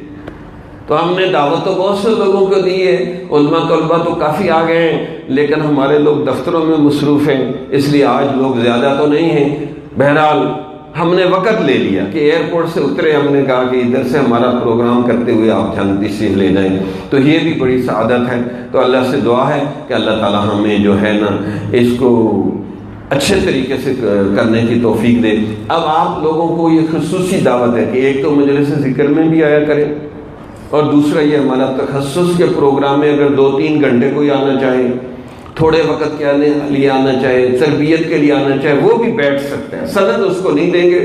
تو ہم نے دعوت تو بہت سے لوگوں کو دی ہے، علماء طلباء تو کافی آ گئے ہیں، لیکن ہمارے لوگ دفتروں میں مصروف ہیں، اس لیے آج لوگ زیادہ تو نہیں ہیں۔ بہرحال ہم نے وقت لے لیا کہ ایئرپورٹ سے اترے، ہم نے کہا کہ ادھر سے ہمارا پروگرام کرتے ہوئے آپ جانتی سے لے جائیں، تو یہ بھی بڑی سعادت ہے۔ تو اللہ سے دعا ہے کہ اللہ تعالی ہمیں جو ہے نا اس کو اچھے طریقے سے کرنے کی توفیق دے۔ اب آپ لوگوں کو یہ خصوصی دعوت ہے کہ ایک تو مجلس ذکر میں بھی آیا کریں، اور دوسرا یہ ہمارا تخصص کے پروگرام میں اگر 2-3 گھنٹے کوئی آنا چاہے، تھوڑے وقت کے لیے آنا چاہے، تربیت کے لیے آنا چاہے، وہ بھی بیٹھ سکتا ہے۔ سند اس کو نہیں دیں گے،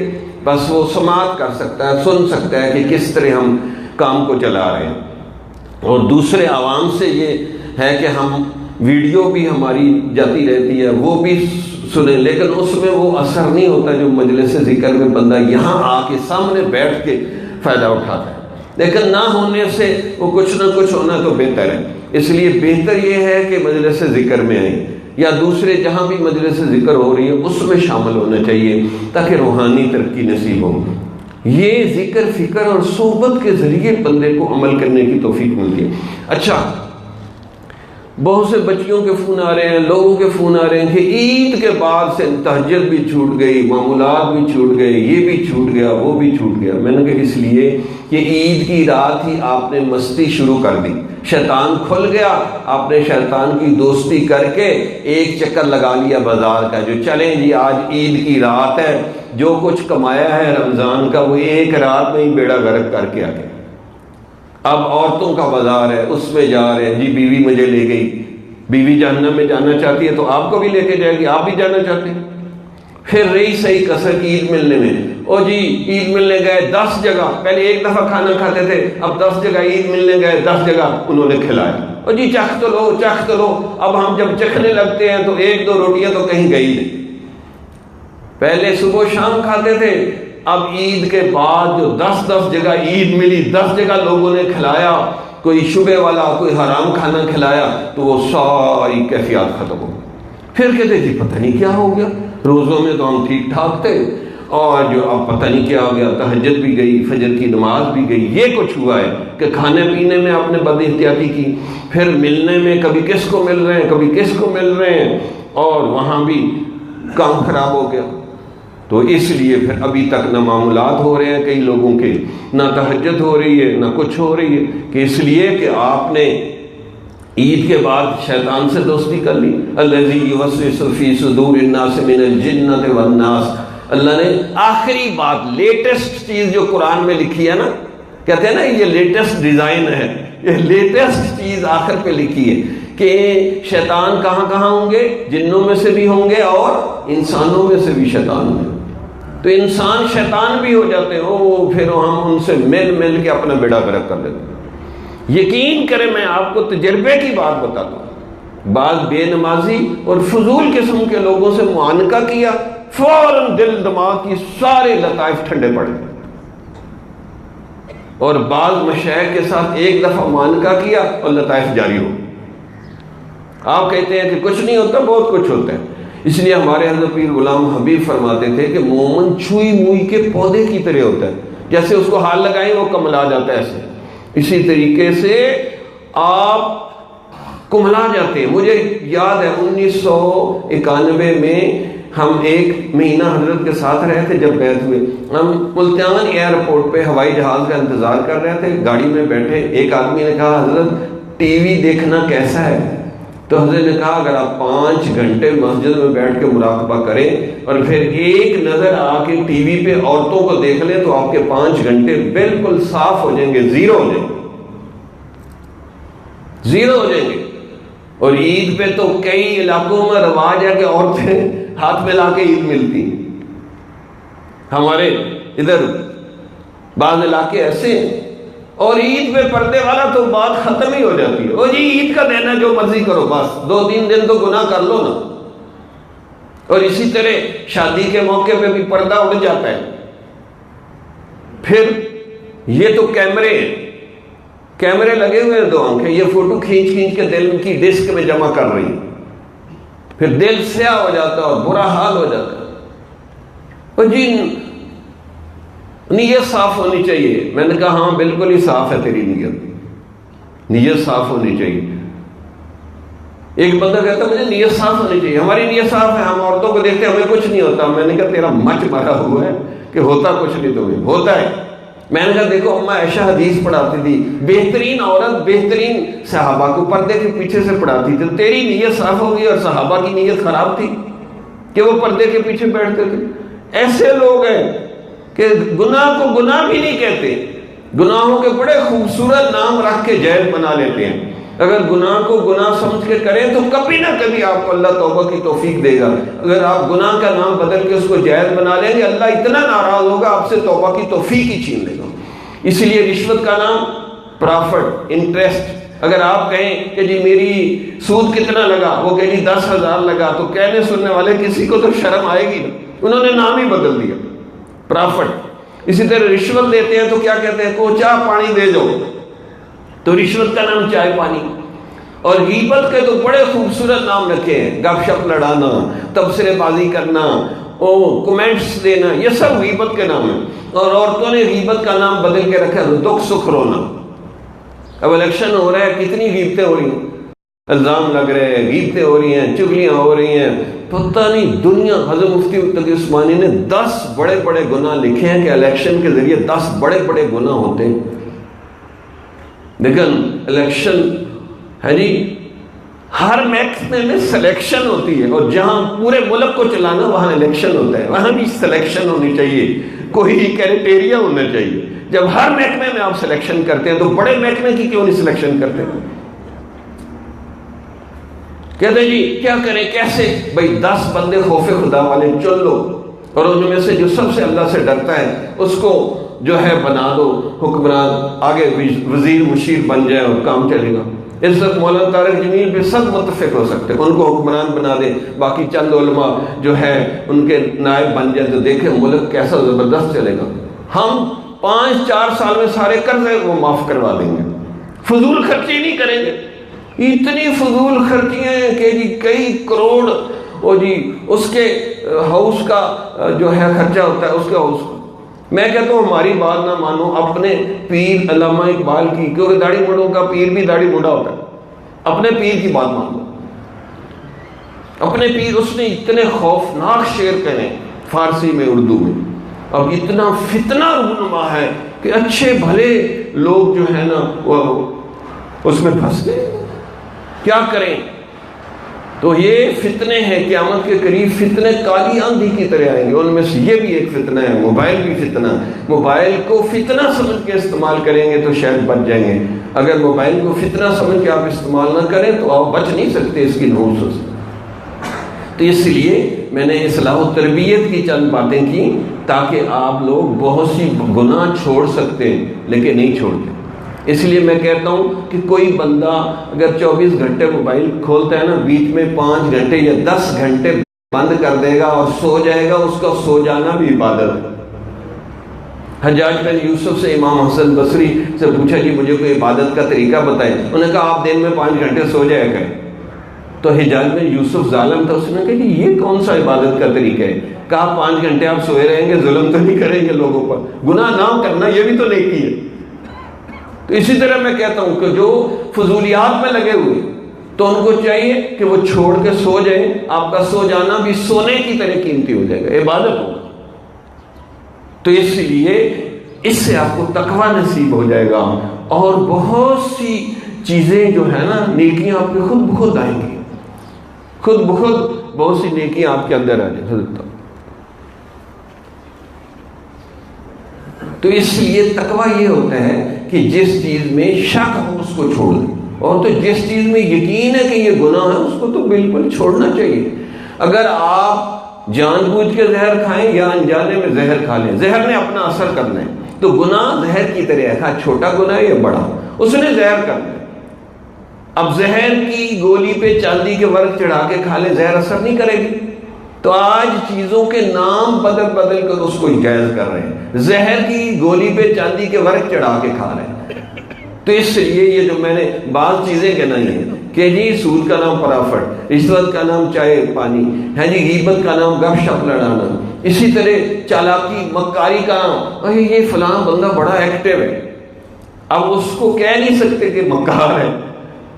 بس وہ سماعت کر سکتا ہے، سن سکتا ہے کہ کس طرح ہم کام کو چلا رہے ہیں۔ اور دوسرے عوام سے یہ ہے کہ ہم ویڈیو بھی ہماری جاتی رہتی ہے، وہ بھی سنیں، لیکن اس میں وہ اثر نہیں ہوتا جو مجلس ذکر میں بندہ یہاں آ کے سامنے بیٹھ کے فائدہ اٹھاتا ہے۔ لیکن نہ ہونے سے وہ کچھ نہ کچھ ہونا تو بہتر ہے، اس لیے بہتر یہ ہے کہ مجلس ذکر میں آئیں، یا دوسرے جہاں بھی مجلس ذکر ہو رہی ہے اس میں شامل ہونا چاہیے تاکہ روحانی ترقی نصیب ہو۔ یہ ذکر فکر اور صحبت کے ذریعے بندے کو عمل کرنے کی توفیق ملتی ہے۔ اچھا، بہت سے بچیوں کے فون آ رہے ہیں، لوگوں کے فون آ رہے ہیں کہ عید کے بعد سے تہجد بھی چھوٹ گئی، معمولات بھی چھوٹ گئے، یہ بھی چھوٹ گیا، وہ بھی چھوٹ گیا۔ میں نے کہا اس لیے کہ عید کی رات ہی آپ نے مستی شروع کر دی، شیطان کھل گیا، آپ نے شیطان کی دوستی کر کے ایک چکر لگا لیا بازار کا، جو چلیں جی آج عید کی رات ہے، جو کچھ کمایا ہے رمضان کا وہ ایک رات میں ہی بیڑا غرق کر کے آ گئے۔ اب عورتوں کا بازار ہے، اس میں جا رہے ہیں، جی بیوی مجھے لے گئی، بیوی جہنم میں جانا چاہتی ہے تو آپ کو بھی لے کے جائے گی، آپ بھی جانا چاہتے ہیں۔ پھر رہی صحیح کسر عید ملنے میں، او جی عید ملنے گئے 10 جگہ، پہلے ایک دفعہ کھانا کھاتے تھے، اب 10 جگہ عید ملنے گئے، 10 جگہ انہوں نے کھلایا۔ اور جی چکھ تو لو چکھ تو لو. اب ہم جب چکھنے لگتے ہیں تو ایک دو روٹیاں تو کہیں گئی نہیں. پہلے صبح شام کھاتے تھے, اب عید کے بعد جو 10 جگہ عید ملی, 10 جگہ لوگوں نے کھلایا, کوئی شبے والا کوئی حرام کھانا کھلایا, تو وہ ساری کیفیات ختم ہو گئی. پھر کہتے جی پتہ نہیں کیا ہو گیا, روزوں میں تو ہم ٹھیک ٹھاک تھے, اور جو اب پتہ نہیں کیا ہو گیا, تہجد بھی گئی, فجر کی نماز بھی گئی. یہ کچھ ہوا ہے کہ کھانے پینے میں آپ نے بد احتیاطی کی, پھر ملنے میں کبھی کس کو مل رہے ہیں کبھی کس کو مل رہے ہیں, اور وہاں بھی کام خراب ہو گیا. تو اس لیے پھر ابھی تک نہ معاملات ہو رہے ہیں کئی لوگوں کے, نہ تہجد ہو رہی ہے, نہ کچھ ہو رہی ہے, کہ اس لیے کہ آپ نے عید کے بعد شیطان سے دوستی کر لی. الذی یوسوس فی صدور الناس من الجنۃ والناس. اللہ نے آخری بات, لیٹسٹ چیز جو قرآن میں لکھی ہے نا, کہتے ہیں نا یہ لیٹسٹ ڈیزائن ہے, یہ لیٹسٹ چیز آخر پہ لکھی ہے کہ شیطان کہاں کہاں ہوں گے, جنوں میں سے بھی ہوں گے اور انسانوں میں سے بھی شیطان ہوں گے. تو انسان شیطان بھی ہو جاتے ہیں, پھر ہم ان سے مل کے اپنا بیڑا گرک کر لیتے ہیں. یقین کریں میں آپ کو تجربے کی بات بتاتا ہوں, بعض بے نمازی اور فضول قسم کے لوگوں سے معانقہ کیا, فوراً دل دماغ کی سارے لطائف ٹھنڈے پڑ گئے. اور بعض مشائخ کے ساتھ ایک دفعہ معانقہ کیا اور لطائف جاری ہو. آپ کہتے ہیں کہ کچھ نہیں ہوتا, بہت کچھ ہوتا ہے. اس لیے ہمارے حضرت پیر غلام حبیب فرماتے تھے کہ مومن چھوئی موئی کے پودے کی طرح ہوتا ہے, جیسے اس کو ہاتھ لگائیں وہ کملا جاتا ہے, ایسے اسی طریقے سے آپ کملا جاتے ہیں. مجھے یاد ہے 1991 میں ہم ایک مہینہ حضرت کے ساتھ رہے تھے. جب بیعت ہوئے ہم ملتان ایئرپورٹ پہ ہوائی جہاز کا انتظار کر رہے تھے, گاڑی میں بیٹھے. ایک آدمی نے کہا حضرت ٹی وی دیکھنا کیسا ہے؟ تو حضرت نے کہا اگر آپ 5 گھنٹے مسجد میں بیٹھ کے مراقبہ کریں اور پھر ایک نظر آ کے ٹی وی پہ عورتوں کو دیکھ لیں تو آپ کے 5 گھنٹے بالکل صاف ہو جائیں گے, زیرو ہو جائیں گے, زیرو ہو جائیں گے. اور عید پہ تو کئی علاقوں میں رواج ہے کہ عورتیں ہاتھ ملا کے عید ملتی. ہمارے ادھر بعض علاقے ایسے ہیں, اور عید پہ پردے والا تو بات ختم ہی ہو جاتی ہے. او جی عید کا دن ہے جو مرضی کرو, بس 2-3 دن تو گناہ کر لو نا. اور اسی طرح شادی کے موقع پہ بھی پردہ اڑ جاتا ہے. پھر یہ تو کیمرے لگے ہوئے ہیں 2 آنکھیں, یہ فوٹو کھینچ کے دل کی ڈسک میں جمع کر رہی ہیں. پھر دل سیاہ ہو جاتا ہے اور برا حال ہو جاتا ہے. اور جی نیت صاف ہونی چاہیے. میں نے کہا ہاں بالکل ہی صاف ہے تیری نیت صاف ہونی چاہیے. ایک بندہ کہتا مجھے نیت صاف ہونی چاہیے. ہماری نیت صاف ہے, ہم عورتوں کو دیکھتے ہیں ہمیں کچھ نہیں ہوتا. میں نے کہا تیرا مچ بھرا ہوا ہے کہ ہوتا کچھ نہیں تمہیں, ہوتا ہے. میں نے کہا دیکھو اما عائشہ حدیث پڑھاتی تھی, بہترین عورت بہترین صحابہ کو پردے کے پیچھے سے پڑھاتی تھی. تیری نیت صاف ہوگی اور صحابہ کی نیت خراب تھی کہ وہ پردے کے پیچھے بیٹھتے تھے. ایسے لوگ ہیں کہ گناہ کو گناہ بھی نہیں کہتے, گناہوں کے بڑے خوبصورت نام رکھ کے جائز بنا لیتے ہیں. اگر گناہ کو گناہ سمجھ کے کریں تو کبھی نہ کبھی آپ کو اللہ توبہ کی توفیق دے گا. اگر آپ گناہ کا نام بدل کے اس کو جائز بنا لیں گے, اللہ اتنا ناراض ہوگا آپ سے توبہ کی توفیق ہی چھین لے گا. اس لیے رشوت کا نام پرافٹ, انٹرسٹ. اگر آپ کہیں کہ جی میری سود کتنا لگا, وہ کہ جی 10,000 لگا, تو کہنے سننے والے کسی کو تو شرم آئے گی نا. انہوں نے نام ہی بدل دیا, پرافٹ. اسی طرح رشوت دیتے ہیں تو کیا کہتے ہیں, کو چاہ پانی دے دو, تو رشوت کا نام چائے پانی. اور غیبت کے تو بڑے خوبصورت نام رکھے ہیں, گپ شپ لڑانا, تبصرے بازی کرنا, کمنٹس دینا, یہ سب غیبت کے نام ہیں. اور عورتوں نے غیبت کا نام بدل کے رکھا ہے دکھ سکھ رونا. اب الیکشن ہو رہا ہے, کتنی غیبتیں ہو رہی ہیں, الزام لگ رہے ہیں, غیبتیں ہو رہی ہیں, چغلیاں ہو رہی ہیں, پتہ نہیں دنیا. حضرت مفتی تقی عثمانی نے 10 بڑے بڑے گناہ لکھے ہیں کہ الیکشن کے ذریعے 10 بڑے بڑے گناہ ہوتے ہیں. لیکن الیکشن ہے جی, ہر محکمے میں سلیکشن ہوتی ہے, اور جہاں پورے ملک کو چلانا وہاں الیکشن ہوتا ہے, وہاں بھی سلیکشن ہونی چاہیے, کوئی کرائٹیریا ہونا چاہیے. جب ہر محکمے میں آپ سلیکشن کرتے ہیں تو بڑے محکمے کی کیوں نہیں سلیکشن کرتے؟ کہتے جی کیا کریں کیسے؟ بھائی 10 بندے خوف خدا والے چن لو, اور ان میں سے جو سب سے اللہ سے ڈرتا ہے اس کو جو ہے بنا دو حکمران, آگے وزیر مشیر بن جائے اور کام چلے گا. اس وقت مولانا طارق جمیل پہ سب متفق ہو سکتے ہیں، ان کو حکمران بنا دیں، باقی چند علماء جو ہے ان کے نائب بن جائیں، تو دیکھیں ملک کیسا زبردست چلے گا۔ ہم 5-4 سال میں سارے قرضے وہ معاف کروا دیں گے، فضول خرچی نہیں کریں گے۔ اتنی فضول خرچیاں ہیں کہ جی کئی کروڑ، اور جی اس کے ہاؤس کا جو ہے خرچہ ہوتا ہے، اس کے ہاؤس کا۔ میں کہتا ہوں ہماری بات نہ مانو، اپنے پیر علامہ اقبال کی، کیونکہ داڑھی موڑوں کا پیر بھی داڑھی موڑا ہوتا ہے، اپنے پیر کی بات مانو۔ اپنے پیر، اس نے اتنے خوفناک شعر کہنے فارسی میں، اردو میں، اب اتنا فتنہ رونما ہے کہ اچھے بھلے لوگ جو ہے نا وہ اس میں پھنس گئے، کیا کریں؟ تو یہ فتنے ہیں، قیامت کے قریب فتنے کالی آندھی کی طرح آئیں گے، ان میں سے یہ بھی ایک فتنہ ہے، موبائل بھی فتنہ ہے۔ موبائل کو فتنہ سمجھ کے استعمال کریں گے تو شاید بچ جائیں گے، اگر موبائل کو فتنہ سمجھ کے آپ استعمال نہ کریں تو آپ بچ نہیں سکتے اس کی نحوست سے۔ تو اس لیے میں نے اصلاح و تربیت کی چند باتیں کی تاکہ آپ لوگ بہت سی گناہ چھوڑ سکتے ہیں لیکن نہیں چھوڑتے۔ اس لیے میں کہتا ہوں کہ کوئی بندہ اگر 24 گھنٹے موبائل کھولتا ہے نا، بیچ میں 5 گھنٹے یا 10 گھنٹے بند کر دے گا اور سو جائے گا، اس کا سو جانا بھی عبادت ہے۔ حجاج بن یوسف سے امام حسن بصری سے پوچھا جی مجھے کوئی عبادت کا طریقہ بتائیں، انہوں نے کہا آپ دن میں 5 گھنٹے سو جایا کریں۔ تو حجاج بن یوسف ظالم تھا، اس نے کہا جی یہ کون سا عبادت کا طریقہ ہے؟ کہا 5 گھنٹے آپ سوئے رہیں گے، ظلم تو نہیں کریں گے لوگوں پر، گناہ نہ کرنا یہ بھی تو نیکی ہے۔ تو اسی طرح میں کہتا ہوں کہ جو فضولیات میں لگے ہوئے تو ان کو چاہیے کہ وہ چھوڑ کے سو جائیں، آپ کا سو جانا بھی سونے کی طرح قیمتی ہو جائے گا، عبادت ہوگا۔ تو اس لیے اس سے آپ کو تقوی نصیب ہو جائے گا، اور بہت سی چیزیں جو ہے نا نیکیاں آپ کے خود بخود آئیں گی، خود بخود بہت سی نیکیاں آپ کے اندر آ جائیں۔ حضرت تو اس لیے تقوی یہ ہوتا ہے کہ جس چیز میں شک ہو اس کو چھوڑ دیں، اور تو جس چیز میں یقین ہے کہ یہ گناہ ہے اس کو تو بالکل چھوڑنا چاہیے۔ اگر آپ جان بوجھ کے زہر کھائیں یا انجانے میں زہر کھا لیں، زہر نے اپنا اثر کرنا ہے، تو گناہ زہر کی طرح ہے، خواہ چھوٹا گناہ ہے یا بڑا، اس نے زہر کرنا ہے۔ اب زہر کی گولی پہ چاندی کے ورق چڑھا کے کھا لیں، زہر اثر نہیں کرے گی۔ تو آج چیزوں کے نام بدل بدل کر اس کو جائز کر رہے ہیں، زہر کی گولی پہ چاندی کے ورق چڑھا کے کھا رہے ہیں۔ تو اس لیے یہ جو میں نے بعض چیزیں کہنا ہی ہیں کہ جی سود کا نام پرافٹ، رشوت کا نام چائے پانی ہے، جی غیبت کا نام گپ شپ لڑانا، اسی طرح چالاکی مکاری کا نام یہ فلاں بندہ بڑا ایکٹیو ہے۔ اب اس کو کہہ نہیں سکتے کہ مکار ہے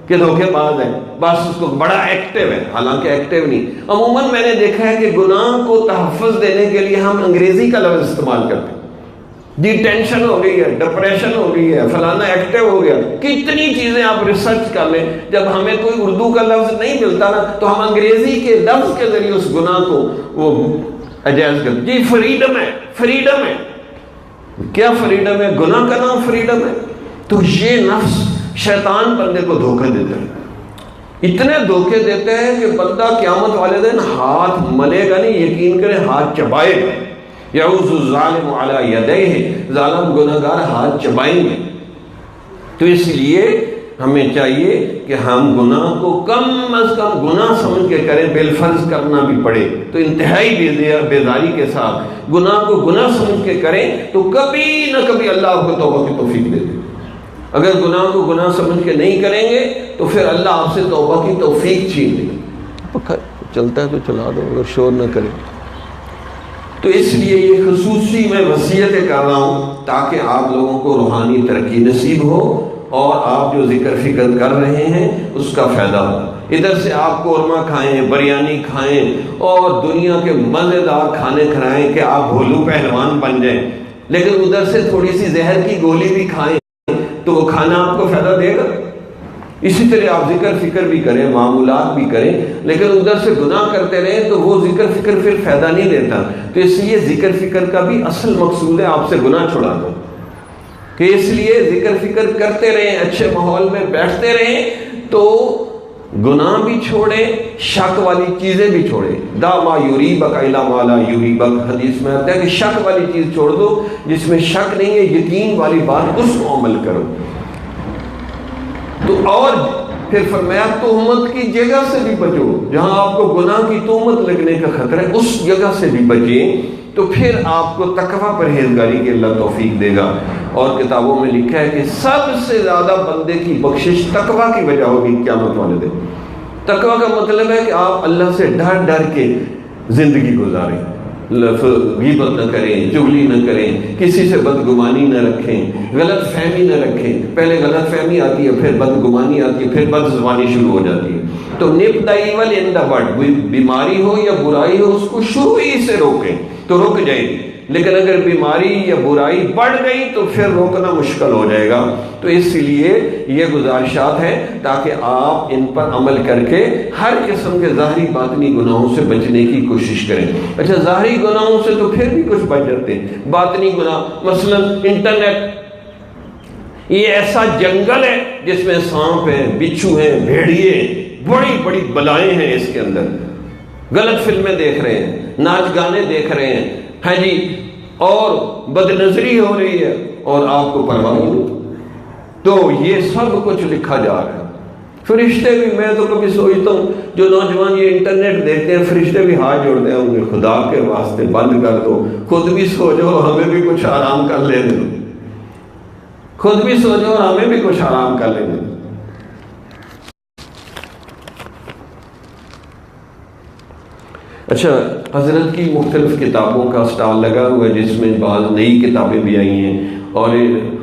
کہ دھوکے باز ہے، بس اس کو بڑا ایکٹیو ہے، حالانکہ ایکٹیو نہیں۔ عموماً میں نے دیکھا ہے کہ گناہ کو تحفظ دینے کے لیے ہم انگریزی کا لفظ استعمال کرتے ہیں، جی ٹینشن ہو گئی ہے، ڈپریشن ہو گئی ہے، فلانا ایکٹیو ہو گیا، کتنی چیزیں آپ ریسرچ کر لیں۔ جب ہمیں کوئی اردو کا لفظ نہیں ملتا نا تو ہم انگریزی کے لفظ کے ذریعے اس گناہ کو وہ اجائز کرتے۔ جی فریڈم ہے، فریڈم ہے، کیا فریڈم ہے؟ گناہ کا نام فریڈم ہے؟ تو یہ نفس شیطان بندے کو دھوکے دیتا ہے، اتنے دھوکے دیتے ہیں کہ بندہ قیامت والے دن ہاتھ ملے گا نہیں، یقین کرے ہاتھ چبائے گا۔ یعوذ الظالم علی یدیہ، ظالم گناہگار ہاتھ چبائیں گے۔ تو اس لیے ہمیں چاہیے کہ ہم گناہ کو کم از کم گناہ سمجھ کے کریں، بالفرض کرنا بھی پڑے تو انتہائی بیداری کے ساتھ گناہ کو گناہ سمجھ کے کریں، تو کبھی نہ کبھی اللہ آپ کو توبہ کی توفیق دے دے۔ اگر گناہ کو گناہ سمجھ کے نہیں کریں گے تو پھر اللہ آپ سے توبہ کی توفیق چھین لے گا۔ چلتا ہے تو چلا دو، اگر شور نہ کرے۔ تو اس لیے یہ خصوصی میں وصیتیں کر رہا ہوں تاکہ آپ لوگوں کو روحانی ترقی نصیب ہو، اور آپ جو ذکر فکر کر رہے ہیں اس کا فائدہ ہو۔ ادھر سے آپ قورمہ کھائیں، بریانی کھائیں اور دنیا کے مزیدار کھانے کھلائیں کہ آپ بھولو پہلوان بن جائیں، لیکن ادھر سے تھوڑی سی زہر کی گولی بھی کھائیں تو وہ کھانا آپ کو فائدہ دے گا۔ اسی طرح آپ ذکر فکر بھی کریں، معمولات بھی کریں، لیکن ادھر سے گناہ کرتے رہیں تو وہ ذکر فکر پھر فائدہ نہیں دیتا۔ تو اس لیے ذکر فکر کا بھی اصل مقصود ہے آپ سے گناہ چھڑا دو، کہ اس لیے ذکر فکر کرتے رہیں، اچھے ماحول میں بیٹھتے رہیں تو گناہ بھی چھوڑیں، شک والی چیزیں بھی چھوڑیں۔ دا ما یریبک الی ما لا یریبک، حدیث میں آتا ہے کہ شک والی چیز چھوڑ دو، جس میں شک نہیں ہے، یقین والی بات اس کو عمل کرو۔ تو اور پھر فرمایا تہمت کی جگہ سے بھی بچو، جہاں آپ کو گناہ کی تہمت لگنے کا خطرہ ہے اس جگہ سے بھی بچیں، تو پھر آپ کو تقویٰ پرہیزگاری کی اللہ توفیق دے گا۔ اور کتابوں میں لکھا ہے کہ سب سے زیادہ بندے کی بخشش تقویٰ کی وجہ ہوگی قیامت والے دن۔ تقویٰ کا مطلب ہے کہ آپ اللہ سے ڈر ڈر کے زندگی گزاریں، غیبت نہ کریں، چغلی نہ کریں، کسی سے بدگمانی نہ رکھیں، غلط فہمی نہ رکھیں۔ پہلے غلط فہمی آتی ہے، پھر بدگمانی آتی ہے، پھر بد زبانی شروع ہو جاتی ہے۔ تو نپ دا ایول ان دا بڈ، بیماری ہو یا برائی ہو اس کو شروع ہی سے روکیں تو رک جائے گی، لیکن اگر بیماری یا برائی بڑھ گئی تو پھر روکنا مشکل ہو جائے گا۔ تو اس لیے یہ گزارشات ہیں تاکہ آپ ان پر عمل کر کے ہر قسم کے ظاہری باطنی گناہوں سے بچنے کی کوشش کریں۔ اچھا، ظاہری گناہوں سے تو پھر بھی کچھ بچ جاتے ہیں، باطنی گناہ مثلا انٹرنیٹ یہ ایسا جنگل ہے جس میں سانپ ہیں، بچھو ہیں، بھیڑیے، بڑی بڑی بلائیں ہیں اس کے اندر۔ غلط فلمیں دیکھ رہے ہیں، ناچ گانے دیکھ رہے ہیں، ہاں جی، اور بد نظری ہو رہی ہے اور آپ کو پرواہ نہیں۔ تو یہ سب کچھ لکھا جا رہا ہے۔ فرشتے بھی، میں تو کبھی سوچتا ہوں جو نوجوان یہ انٹرنیٹ دیکھتے ہیں فرشتے بھی ہاتھ جوڑتے ہیں، ہوں گے خدا کے واسطے بند کر دو، خود بھی سو جاؤ ہمیں بھی کچھ آرام کر لیں دو، خود بھی سو جاؤ ہمیں بھی کچھ آرام کر لیں دو۔ اچھا، حضرت کی مختلف کتابوں کا سٹال لگا ہوا ہے جس میں بعض نئی کتابیں بھی آئی ہیں اور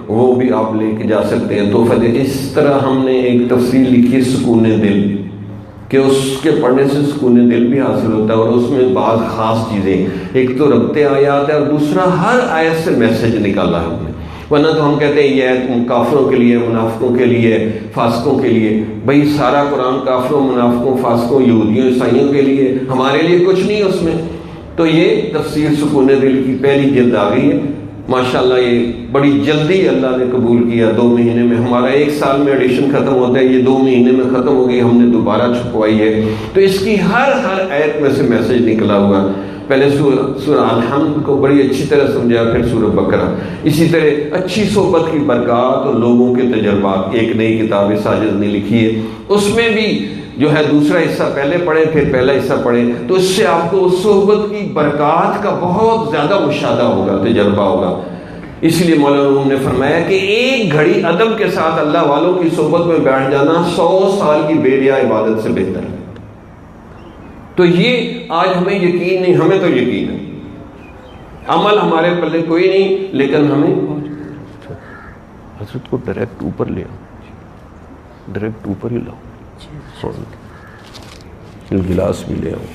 وہ بھی آپ لے کے جا سکتے ہیں تحفہ دے۔ اس طرح ہم نے ایک تفسیر لکھی ہے سکون دل، کہ اس کے پڑھنے سے سکون دل بھی حاصل ہوتا ہے، اور اس میں بعض خاص چیزیں، ایک تو ربط آیات ہے اور دوسرا ہر آیت سے میسج نکالا ہے ہم نے۔ ورنہ تو ہم کہتے ہیں یہ آیت کافروں کے لیے، منافقوں کے لیے، فاسقوں کے لیے۔ بھئی سارا قرآن کافروں، منافقوں، فاسقوں، یہودیوں، عیسائیوں کے لیے، ہمارے لیے کچھ نہیں اس میں۔ تو یہ تفسیر سکون دل کی پہلی جلد آ گئی ہے ماشاءاللہ، یہ بڑی جلدی اللہ نے قبول کیا، 2 مہینے میں۔ ہمارا 1 سال میں ایڈیشن ختم ہوتا ہے، یہ 2 مہینے میں ختم ہو گئی، ہم نے دوبارہ چھپوائی ہے۔ تو اس کی ہر آیت میں سے میسج نکلا ہوا۔ پہلے سورہ الحمد کو بڑی اچھی طرح سمجھا، پھر سورہ بقرہ۔ اسی طرح اچھی صحبت کی برکات اور لوگوں کے تجربات، ایک نئی کتاب ساجد نے لکھی ہے، اس میں بھی جو ہے دوسرا حصہ پہلے پڑھیں پھر پہلا حصہ پڑھیں، تو اس سے آپ کو صحبت کی برکات کا بہت زیادہ مشاہدہ ہوگا، تجربہ ہوگا۔ اس لیے مولانا روم نے فرمایا کہ ایک گھڑی ادب کے ساتھ اللہ والوں کی صحبت میں بیٹھ جانا 100 سال کی بیریا عبادت سے بہتر ہے۔ تو یہ آج ہمیں یقین نہیں، ہمیں تو یقین ہے، عمل ہمارے پلے کوئی نہیں، لیکن ہمیں حضرت کو ڈائریکٹ اوپر لے آؤ، ڈائریکٹ اوپر ہی لاؤ، گلاس بھی لے آؤ۔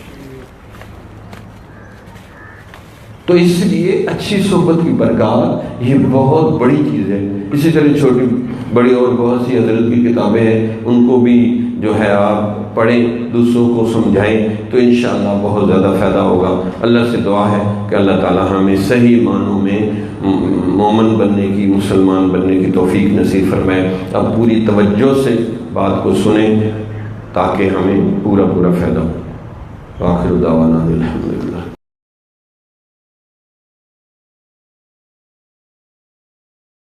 تو اس لیے اچھی صحبت کی برکات یہ بہت بڑی چیز ہے۔ اسی طرح چھوٹی بڑی اور بہت سی حضرت کی کتابیں ہیں، ان کو بھی جو ہے آپ پڑھیں، دوسروں کو سمجھائیں، تو انشاءاللہ بہت زیادہ فائدہ ہوگا۔ اللہ سے دعا ہے کہ اللہ تعالی ہمیں صحیح معنوں میں مومن بننے کی، مسلمان بننے کی توفیق نصیب فرمائے۔ اب پوری توجہ سے بات کو سنیں تاکہ ہمیں پورا فائدہ ہو۔ آخر دعوانا الحمدللہ۔